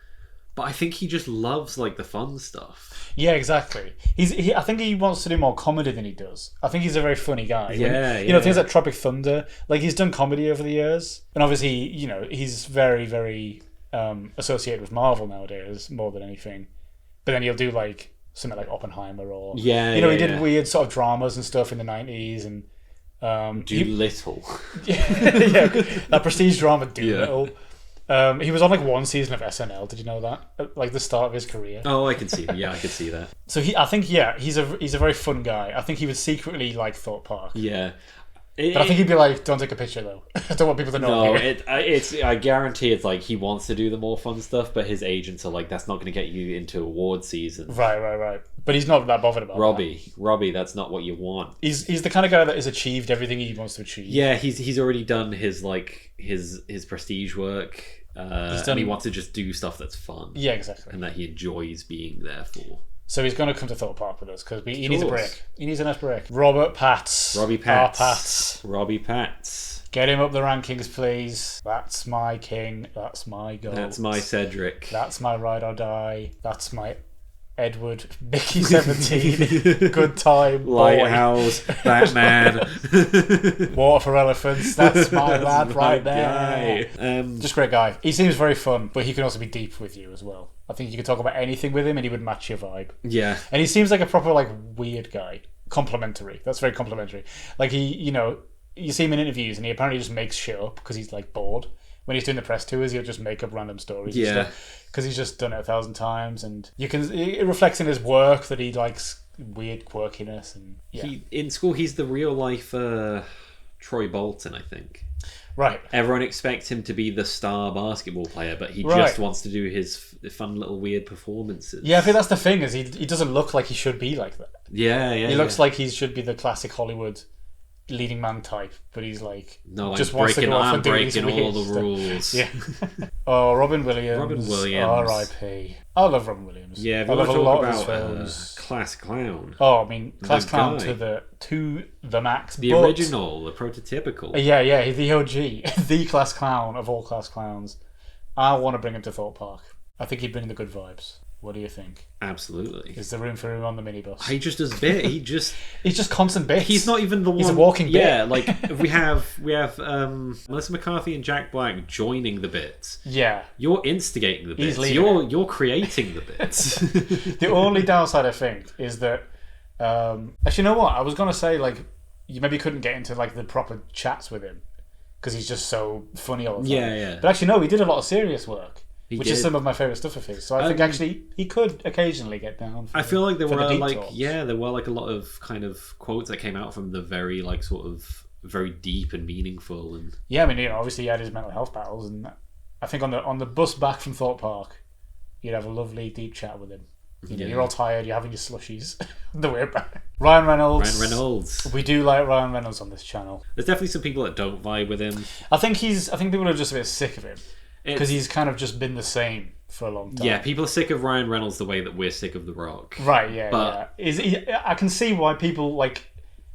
But I think he just loves like the fun stuff. Yeah, exactly. I think he wants to do more comedy than he does. I think he's a very funny guy. Yeah, You know, things like Tropic Thunder. Like he's done comedy over the years, and obviously, you know, he's very, very associated with Marvel nowadays more than anything. But then he'll do like something like Oppenheimer, or he did weird sort of dramas and stuff in the 90s, and Doolittle. yeah, that prestige drama Doolittle. He was on like one season of SNL. Did you know that? At, like the start of his career. Oh, I can see. Yeah, I can see that. So I think he's a very fun guy. I think he would secretly like Thorpe Park. Yeah. But I think he'd be like, don't take a picture though. I don't want people to know. No, I guarantee it's like he wants to do the more fun stuff, but his agents are like, that's not going to get you into award season. Right. But he's not that bothered about Robbie, that's not what you want. He's the kind of guy that has achieved everything he wants to achieve. Yeah, he's already done his prestige work. And he wants to just do stuff that's fun. Yeah, exactly. And that he enjoys being there for. So he's going to come to Thorpe Park with us because he needs a break. He needs a nice break. Robbie Pats. Robbie Pats. Get him up the rankings, please. That's my king. That's my goal. That's my Cedric. That's my ride or die. That's my Edward. Mickey 17. Good time. Lighthouse. Batman. Water for elephants. That's my lad right there. Just great guy. He seems very fun, but he can also be deep with you as well. I think you could talk about anything with him and he would match your vibe. Yeah. And he seems like a proper like weird guy. Complimentary. That's very complimentary. Like you see him in interviews and he apparently just makes shit up because he's like bored. When he's doing the press tours, he'll just make up random stories. Yeah. Because he's just done it 1,000 times, and it reflects in his work that he likes weird quirkiness and in school he's the real life Troy Bolton, I think. Right. Everyone expects him to be the star basketball player, but he just wants to do his fun little weird performances. Yeah, I think that's the thing, is he doesn't look like he should be like that. Yeah. He looks like he should be the classic Hollywood leading man type, but he's like just wants to go off and do these weird all the rules. Yeah. Oh, Robin Williams. R.I.P. I love Robin Williams. Yeah, I love a lot of his about films. Class Clown. Oh, I mean, Class Clown guy. to the max. The original, the prototypical. Yeah, the OG, the Class Clown of all Class Clowns. I want to bring him to Thorpe Park. I think he'd bring the good vibes. What do you think? Absolutely. Is there room for him on the minibus? He just does bit. He's just constant bits. He's not even the one. He's a walking bit. Yeah, like we have Melissa McCarthy and Jack Black joining the bits. Yeah. You're instigating the bits. You're creating the bits. The only downside I think is that actually, you know what? I was gonna say like you maybe couldn't get into like the proper chats with him because he's just so funny all the time. Yeah. But actually, no, he did a lot of serious work. Which did. is some of my favourite stuff of his. So I think actually he could occasionally get down. I feel like there were there were like a lot of kind of quotes that came out from the very like sort of very deep and meaningful and I mean obviously he had his mental health battles, and I think on the bus back from Thorpe Park, you'd have a lovely deep chat with him. You're all tired. You're having your slushies on the way back. Ryan Reynolds. We do like Ryan Reynolds on this channel. There's definitely some people that don't vibe with him. I think people are just a bit sick of him. Because he's kind of just been the same for a long time. Yeah, people are sick of Ryan Reynolds the way that we're sick of The Rock. Right, yeah. I can see why people, like...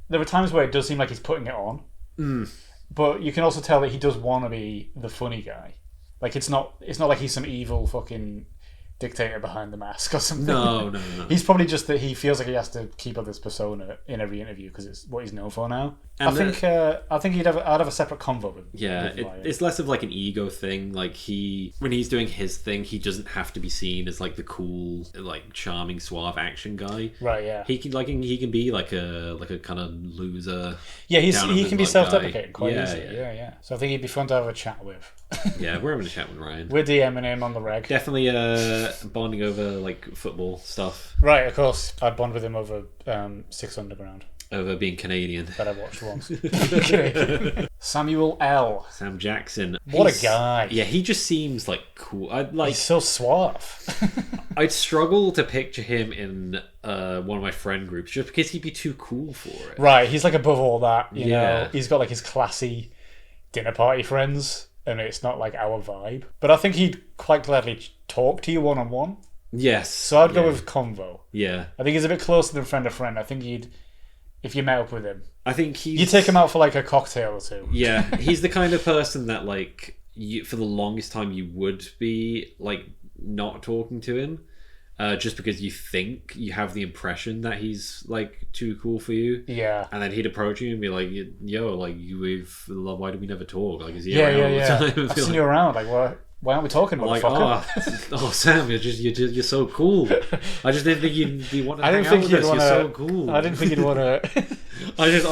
There are times where it does seem like he's putting it on. But you can also tell that he does want to be the funny guy. Like, it's not like he's some evil fucking dictator behind the mask or something. No. He's probably just that he feels like he has to keep up this persona in every interview because it's what he's known for now. And I think I'd have a separate convo with. Yeah, it's less of like an ego thing. Like when he's doing his thing, he doesn't have to be seen as like the cool, like charming, suave action guy. Right. Yeah. He can be like a kind of loser. Yeah, he can be self-deprecating quite easily. Yeah. So I think he'd be fun to have a chat with. Yeah, we're having a chat with Ryan. We're DMing him on the reg. Definitely bonding over like football stuff. Right, of course. I'd bond with him over Six Underground. Over being Canadian. That I watched once. Samuel L. Sam Jackson. What a guy. Yeah, he just seems like cool. He's so suave. I'd struggle to picture him in one of my friend groups just because he'd be too cool for it. Right, he's like above all that. You know? He's got like his classy dinner party friends. And it's not like our vibe. But I think he'd quite gladly talk to you one-on-one. Yes. So I'd go with convo. Yeah. I think he's a bit closer than friend to friend. I think if you met up with him, I think you take him out for like a cocktail or two. Yeah. He's the kind of person that like for the longest time you would be like not talking to him. Just because you think you have the impression that he's like too cool for you, and then he'd approach you and be like, "Yo, like why do we never talk? Like, is he around all the time?" I've seen you around. Like, why aren't we talking? Like, oh, Sam, you're so cool. I just didn't think you'd want to hang out with us. You're so cool. I didn't think you'd want to. I just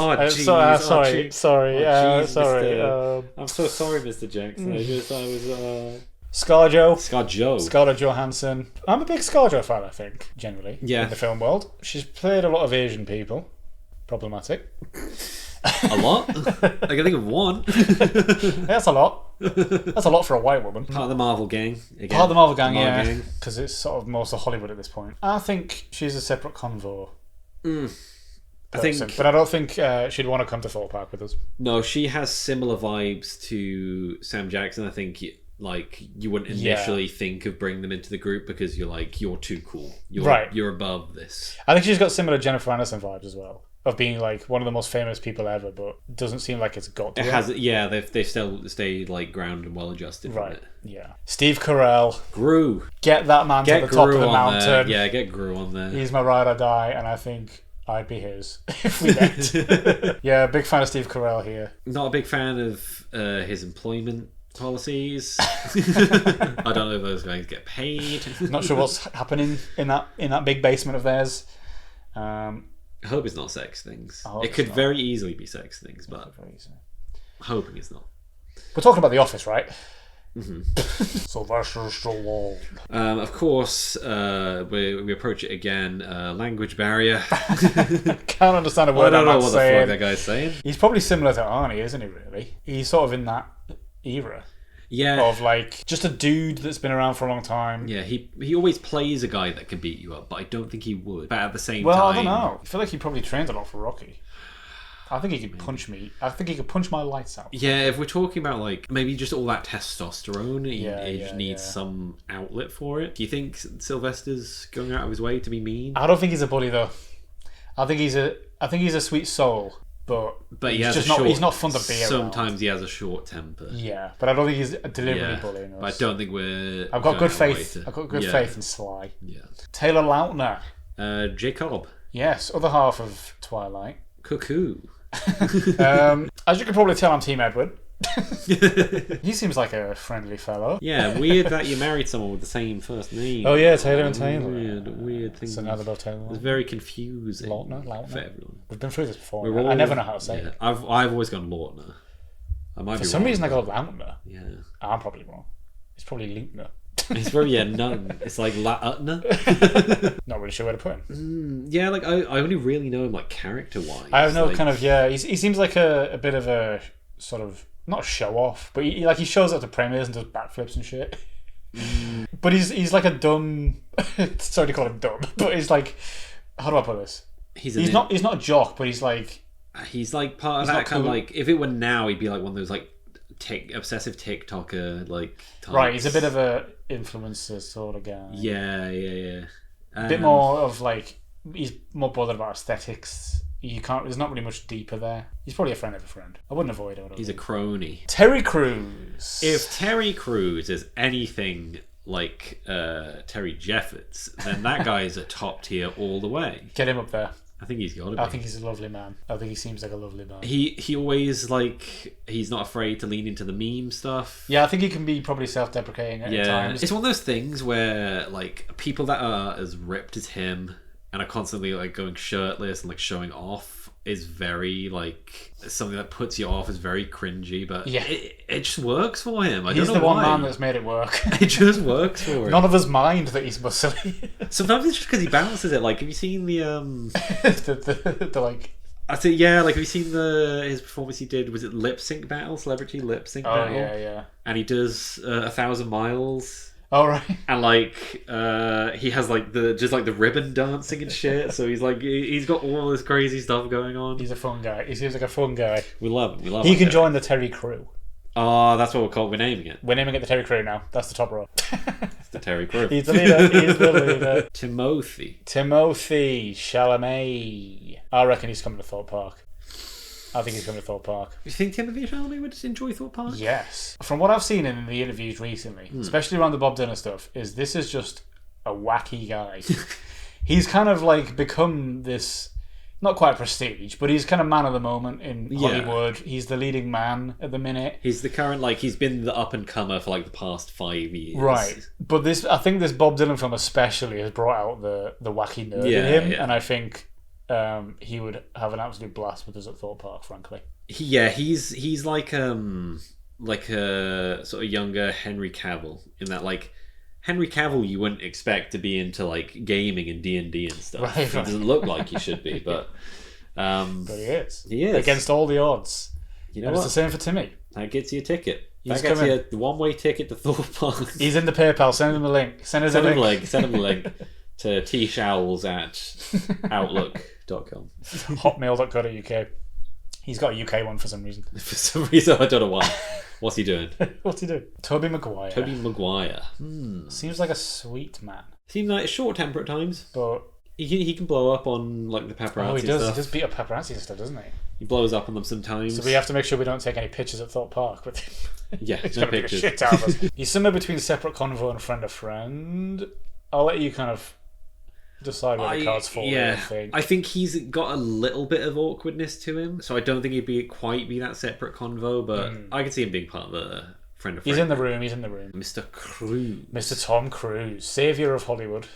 sorry. Sorry. I'm so sorry, Mr. Jackson. Scarlett Johansson. I'm a big Scarlett fan, I think, generally. Yeah. In the film world. She's played a lot of Asian people. Problematic. A lot? I can think of one. That's a lot. That's a lot for a white woman. Part of the Marvel gang. Again. Part of the Marvel gang, yeah. Because it's sort of most of Hollywood at this point. I think she's a separate convo. I think, but I don't think she'd want to come to Thorpe Park with us. No, she has similar vibes to Sam Jackson. I think you wouldn't initially think of bringing them into the group because you're too cool. You're above this. I think she's got similar Jennifer Aniston vibes as well. Of being like one of the most famous people ever, but doesn't seem like it's got to. It has, yeah. They still stayed like grounded and well adjusted. Right. From it. Yeah. Steve Carell. Gru. Get that man to the top of the mountain. There. Yeah, get Gru on there. He's my ride or die, and I think I'd be his if we met. Yeah, big fan of Steve Carell here. Not a big fan of his employment policies. I don't know if those guys get paid. Not sure what's happening in that big basement of theirs. I hope it's not sex things. It could very easily be sex things, but hoping it's not. We're talking about The Office, right? Mm-hmm. Sylvester Stallone. Of course, we approach it again. Language barrier. Can't understand a word. I don't know what the fuck that guy's saying. He's probably similar to Arnie, isn't he? Really, he's sort of in that era. Yeah. Of like just a dude that's been around for a long time. Yeah, he always plays a guy that can beat you up, but I don't think he would. But at the same time, I don't know. I feel like he probably trained a lot for Rocky. I think he could punch me. I think he could punch my lights out. Yeah, if we're talking about like maybe just all that testosterone, he just needs some outlet for it. Do you think Sylvester's going out of his way to be mean? I don't think he's a bully though. I think he's a sweet soul. But he's he's not fun to be around. Sometimes he has a short temper. Yeah, but I don't think he's deliberately bullying us. But I don't think we're... I've got good faith. I've got good faith in Sly. Yeah. Taylor Lautner. Jacob. Yes, other half of Twilight. Cuckoo. As you can probably tell, I'm Team Edward. He seems like a friendly fellow. Yeah, weird that you married someone with the same first name. Oh yeah, Taylor and Taylor. Weird thing. So now they're both Taylor. It's very confusing. Lautner for everyone. We've been through this before. I never know how to say it. I've always gone Lautner. For some reason I got Lautner. Yeah. I'm probably wrong. It's probably Lautner. It's very none. It's like Lautner. Not really sure where to put him. Yeah, like I only really know him like character wise. I have no kind of he seems like a bit of a sort of not show off, but he shows up to premieres and does backflips and shit. But he's like a dumb. Sorry to call him dumb, but he's like, how do I put this? He's not a jock, but he's like part of that kind of like, if it were now, he'd be like one of those like obsessive TikToker like types. Right. He's a bit of a influencer sort of guy. Yeah. A bit more of like, he's more bothered about aesthetics. There's not really much deeper there. He's probably a friend of a friend. I wouldn't avoid him. He's a crony. Terry Crews. If Terry Crews is anything like Terry Jeffords, then that guy is a top tier all the way. Get him up there. I think he's got to be. I think he's a lovely man. I think he seems like a lovely man. He always he's not afraid to lean into the meme stuff. Yeah, I think he can be probably self-deprecating at times. It's one of those things where like people that are as ripped as him and are constantly like going shirtless and like showing off is very like something that puts you off, is very cringy, but it just works for him. I don't know why. He's the one man that's made it work. It just works for him. None of us mind that he's muscly. Sometimes it's just because he balances it. Like, have you seen the the like? I say have you seen his performance he did? Was it lip sync battle, celebrity lip sync battle? Oh yeah. And he does 1,000 miles. Oh right. And like he has like the ribbon dancing and shit. So he's got all this crazy stuff going on. He's a fun guy. He seems like a fun guy. We love him. He can join the Terry Crew. Oh, that's what we're naming it. We're naming it the Terry Crew now. That's the top row. It's the Terry Crew. He's the leader. Timothy Chalamet. I reckon he's coming to Thorpe Park. I think he's coming to Thorpe Park. You think Timothy Chalamet would enjoy Thorpe Park? Yes. From what I've seen in the interviews recently, especially around the Bob Dylan stuff, this is just a wacky guy. He's kind of like become this, not quite prestige, but he's kind of man of the moment in Hollywood. He's the leading man at the minute. He's the current, he's been the up and comer for the past 5 years. Right. But I think this Bob Dylan film especially has brought out the wacky nerd in him, and I think he would have an absolute blast with us at Thorpe Park, frankly. He's like a sort of younger Henry Cavill, in that, like, Henry Cavill you wouldn't expect to be into like gaming and D&D and stuff. Right. He doesn't look like he should be, but but he is. He is. Against all the odds. You know and what? It's the same for Timmy. That gets you a ticket. He's That gets coming. you a one-way ticket to Thorpe Park. He's in the PayPal. Send him the link. Send him the link. Send him the link to tshowls@outlook.com. Hotmail.co.uk. He's got a UK one for some reason. For some reason, I don't know why. What's he doing? What's he doing? Toby Maguire. Tobey Maguire. Seems like a sweet man. Seems like a short temper at times. But He can blow up on like the paparazzi he does. stuff. He does beat up paparazzi and stuff, doesn't he? He blows up on them sometimes. So we have to make sure we don't take any pictures at Thorpe Park with him. Yeah, He's no gonna beat the pictures. shit out of us. He's somewhere between separate convo and friend of friend. I'll let you kind of decide where the cards fall. Yeah, I I think he's got a little bit of awkwardness to him, so I don't think he'd quite be that separate convo. But I can see him being part of the friend of friend. He's in the room. He's in the room. Mr. Cruise. Mr. Tom Cruise, savior of Hollywood.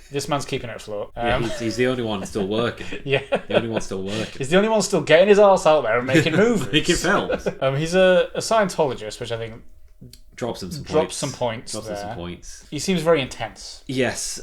This man's keeping it afloat. Yeah, he's the only one still working. Yeah. The only one still working. He's the only one still getting his arse out there and making movies. Making films. He's a Scientologist, which I think Drops him some drops points. some points there. He seems very intense. Yes.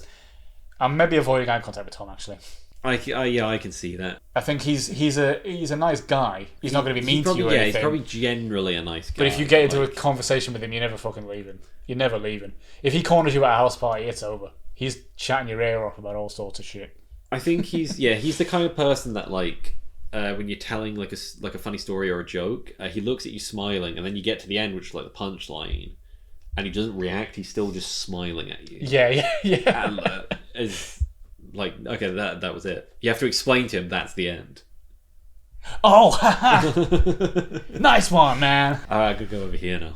I'm maybe avoiding eye contact with Tom, actually. I can see that. I think he's a nice guy. He's not going to be mean to you or Yeah, anything. he's probably generally a nice guy. But if you get into a conversation with him, you're never fucking leaving. You're never leaving. If he corners you at a house party, it's over. He's chatting your ear off about all sorts of shit. I think he's the kind of person that, like, when you're telling like a funny story or a joke, he looks at you smiling, and then you get to the end, which is like the punchline, and he doesn't react. He's still just smiling at you. Yeah. And it's like, okay, that was it. You have to explain to him that's the end. Oh, nice one, man. All right, I could go over here now.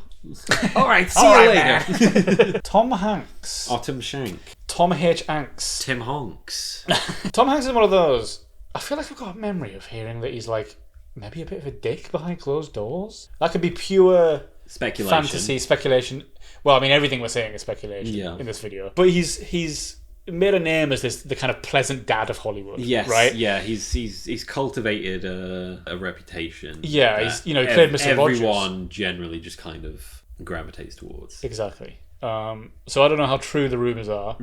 All right, see All you right, later. Tom Hanks. Autumn Shank. Tom H. Hanks. Tim Honks. Tom Hanks is one of those. I feel like I've got a memory of hearing that he's like maybe a bit of a dick behind closed doors. That could be pure Speculation. fantasy, speculation. Well, I mean, everything we're saying is speculation in this video. But he's made a name as the kind of pleasant dad of Hollywood. Yes, right. Yeah, he's cultivated a reputation. Yeah, he's he played Mr. Rogers. Everyone generally just kind of gravitates towards. Exactly. So I don't know how true the rumours are.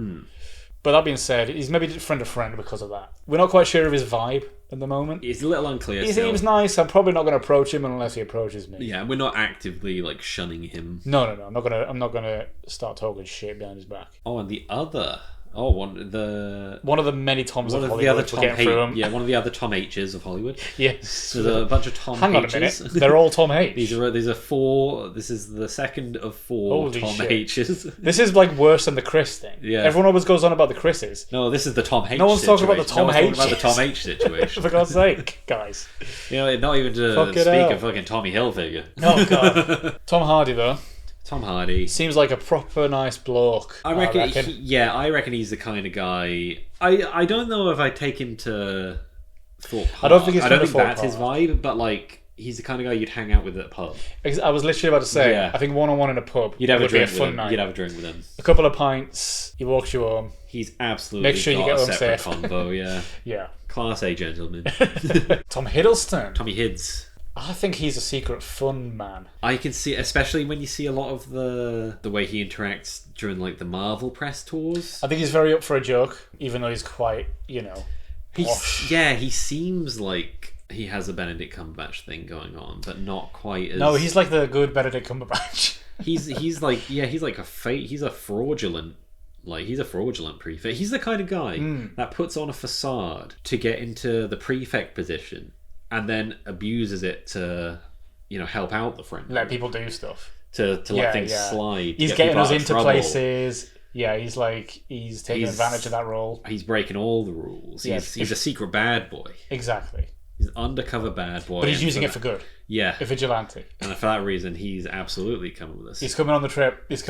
But that being said, he's maybe friend of friend because of that. We're not quite sure of his vibe at the moment. It's a little unclear. He still. seems nice. I'm probably not going to approach him unless he approaches me. Yeah, we're not actively like shunning him. No. I'm not gonna start talking shit behind his back. Oh, and the other. Oh, one of the many Toms of the Hollywood. other We're Tom getting through 'em. Yeah, one of the other Tom H's of Hollywood. Yes. There's a bunch of Tom Hang on a H's. minute. They're all Tom H. These are four. This is the second of four Holy Tom shit. H's. This is like worse than the Chris thing. Yeah. Everyone always goes on about the Chris's. No, this is the Tom H. No one's talking about the situation. Tom No one's talking H's. about the Tom H situation. For God's sake, guys. You know, not even to Fuck it speak out. of fucking Tommy Hilfiger. Oh god. Tom Hardy though Tom Hardy. seems like a proper nice bloke. I reckon I reckon he's the kind of guy. I don't know if I take him to Thorpe Park. I don't think he's I don't from think Thorpe that's his Park. vibe, but like he's the kind of guy you'd hang out with at a pub. I was literally about to say. Yeah. I think one-on-one in a pub You'd have a would be a drink with fun him. night. You'd have a drink with him. A couple of pints. He walks you home. He's absolutely Make sure you got get a home separate safe. convo. Yeah, Yeah. Class A gentleman. Tom Hiddleston. Tommy Hids. I think he's a secret fun man. I can see, especially when you see a lot of the way he interacts during like the Marvel press tours. I think he's very up for a joke, even though he's quite, posh. He seems like he has a Benedict Cumberbatch thing going on, but not quite as. No, he's like the good Benedict Cumberbatch. he's like he's a fraudulent. Like, he's a fraudulent prefect. He's the kind of guy that puts on a facade to get into the prefect position and then abuses it to, help out the friend. Let people do stuff. To let things slide. He's get getting people us out of into trouble. places. Yeah, he's taking advantage of that role. He's breaking all the rules. Yeah, He's a secret bad boy. Exactly. He's an undercover bad boy. But he's using it for good. Yeah. A vigilante. And for that reason, he's absolutely coming with us. He's coming on the trip. He's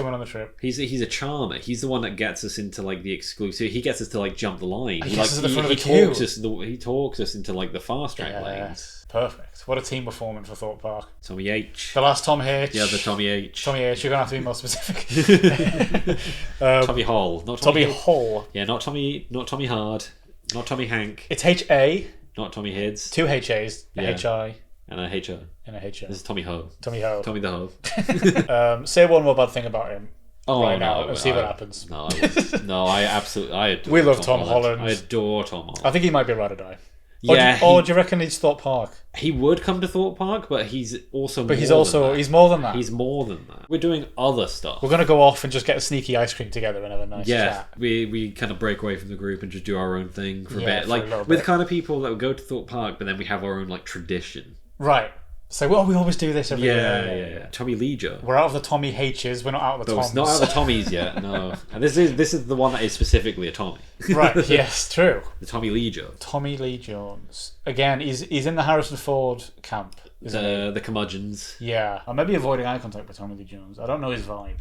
a charmer. He's the one that gets us into like the exclusive. He gets us to like jump the line. He gets us to the front of the queue. He talks us into like the fast track lanes. Perfect. What a team we're forming for Thorpe Park. Tommy H. The last Tom H. The other Tommy H. Tommy H. You're gonna have to be more specific. Tommy Hall, not Tommy Tommy Hall. Yeah, not Tommy Hard. Not Tommy Hank. It's H-A. Not Tommy Hids. 2 H-A's. Yeah. H-I. And a H-O. And a H-O. This is Tommy Ho. Tommy Ho. Tommy the Ho. Say one more bad thing about him. Oh, right no, now and see what happens. No, I absolutely... I adore we love Tom Holland. I adore Tom Holland. I think he might be ride or die. Yeah, or do you reckon he's Thorpe Park? He would come to Thorpe Park, but he's also he's more than that. He's more than that. We're doing other stuff. We're going to go off and just get a sneaky ice cream together and have a nice chat. We kind of break away from the group and just do our own thing for a bit. For like, a little with bit. kind of people that would go to Thorpe Park, but then we have our own, like, tradition. Right. So, well, we always do this every year. Yeah. Tommy Lee Joe. We're out of the Tommy H's. We're not out of the Toms. It's not out of the Tommies yet, no. And this is the one that is specifically a Tommy. Right, yes, true. The Tommy Lee Joe. Tommy Lee Jones. Again, he's in the Harrison Ford camp. The curmudgeons. Yeah. I may be avoiding eye contact with Tommy Lee Jones. I don't know his vibe.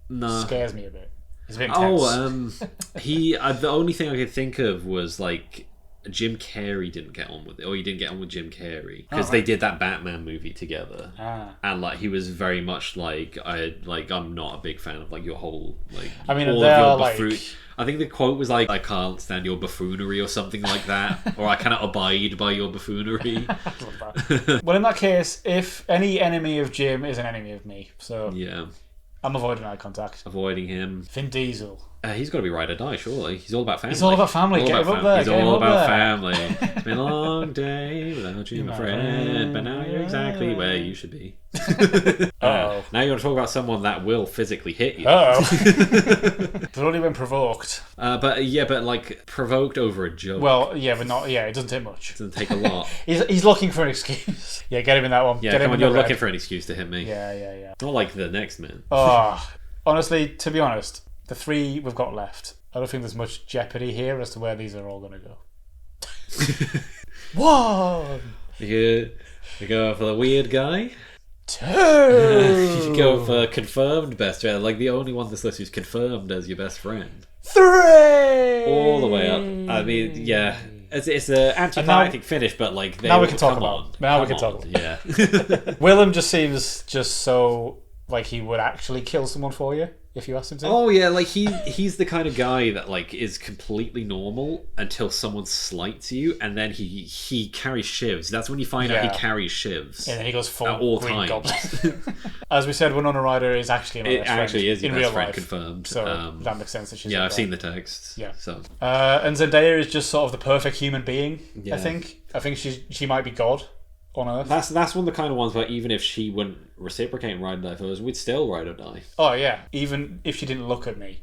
No. Scares me a bit. He's a bit intense. The only thing I could think of was, like, Jim Carrey didn't get on with it, or he didn't get on with Jim Carrey because they did that Batman movie together, and like he was very much like I'm not a big fan of like your whole like. I mean, all of your I think the quote was like, "I can't stand your buffoonery" or something like that, or "I cannot abide by your buffoonery." Well, in that case, if any enemy of Jim is an enemy of me, so yeah, I'm avoiding eye contact. Avoiding him. Vin Diesel. He's got to be ride or die, surely. He's all about family. He's all about family. Get him up there. He's all about family. It's been a long day without you, my friend. But now you're exactly where you should be. Uh-oh. Now you want to talk about someone that will physically hit you. Uh-oh. But only when provoked. But like provoked over a joke. Well, yeah, but not. Yeah, it doesn't take much. It doesn't take a lot. He's looking for an excuse. Yeah, get him in that one. Yeah, get come him on, you're looking for an excuse to hit me. Yeah. Not like the next man. Oh, honestly, to be honest, the 3 we've got left, I don't think there's much jeopardy here as to where these are all going to go. 1. You go for the weird guy. 2. You go for confirmed best friend, like the only one on this list who's confirmed as your best friend. 3. All the way up. I mean, yeah. It's an anticlimactic finish, but like now we can talk about. Yeah. Willem just seems just so like he would actually kill someone for you if you asked him to. Oh yeah, like he's the kind of guy that like is completely normal until someone slights you, and then he carries shivs. That's when you find out he carries shivs. And then he goes full at all Green times. Goblin. As we said, Winona Ryder is actually my best friend. It actually is your in best real friend, life. confirmed. So that makes sense that she's. Yeah, I've there. seen the texts. Yeah. So. And Zendaya is just sort of the perfect human being. Yeah. I think she might be God on Earth. That's one of the kind of ones where even if she wouldn't reciprocate and ride or die for us, we'd still ride or die. Oh yeah, even if she didn't look at me,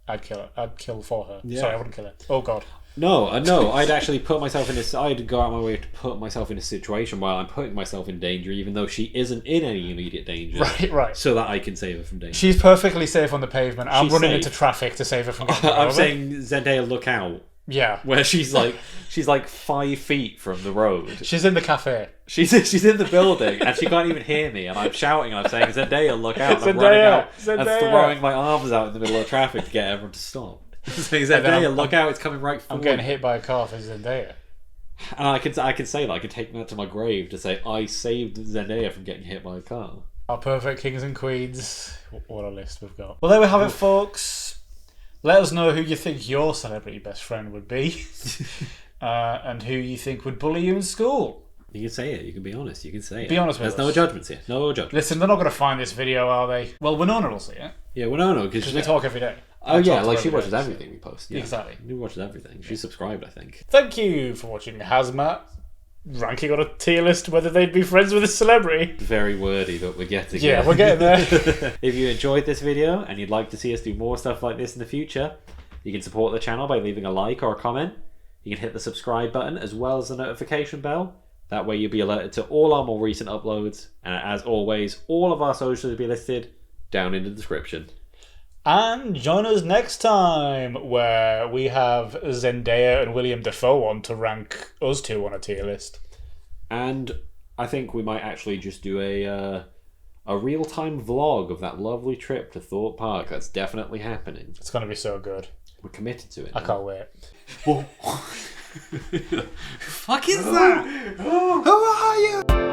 I'd kill her. I'd kill for her. Yeah. Sorry, I wouldn't kill her. Oh God. No, I'd actually put myself in this. I'd go out my way to put myself in a situation while I'm putting myself in danger, even though she isn't in any immediate danger. Right. So that I can save her from danger. She's perfectly safe on the pavement. I'm She's running safe. into traffic to save her from getting run I'm over. saying Zendaya, look out. Yeah. Where she's like 5 feet from the road. She's in the cafe. She's in the building and she can't even hear me, and I'm shouting and I'm saying, Zendaya, look out. And I'm Zendaya, running out Zendaya. and throwing my arms out in the middle of traffic to get everyone to stop. Saying, Zendaya, look out, it's coming right forward. I'm getting hit by a car for Zendaya. And I can say that. I can take that to my grave to say I saved Zendaya from getting hit by a car. Our perfect kings and queens. What a list we've got. Well, there we have it, folks. Let us know who you think your celebrity best friend would be. And who you think would bully you in school. You can say it. You can be honest. You can say it. Be honest with us. There's no judgments here. No judgments. Listen, they're not going to find this video, are they? Well, Winona will see it. Yeah, well, no, because we talk every day. Oh yeah, like she watches everything we post. Yeah. Exactly. She watches everything. She's subscribed, I think. Thank you for watching HAZMAT. Ranking on a tier list whether they'd be friends with a celebrity. Very wordy, but we're getting there. We're getting there. If you enjoyed this video and you'd like to see us do more stuff like this in the future, you can support the channel by leaving a like or a comment. You can hit the subscribe button as well as the notification bell. That way you'll be alerted to all our more recent uploads. And as always, all of our socials will be listed down in the description. And join us next time, where we have Zendaya and William Dafoe on to rank us two on a tier list. And I think we might actually just do a real-time vlog of that lovely trip to Thorpe Park. That's definitely happening. It's going to be so good. We're committed to it. I can't wait. Fuck is that? Who are you?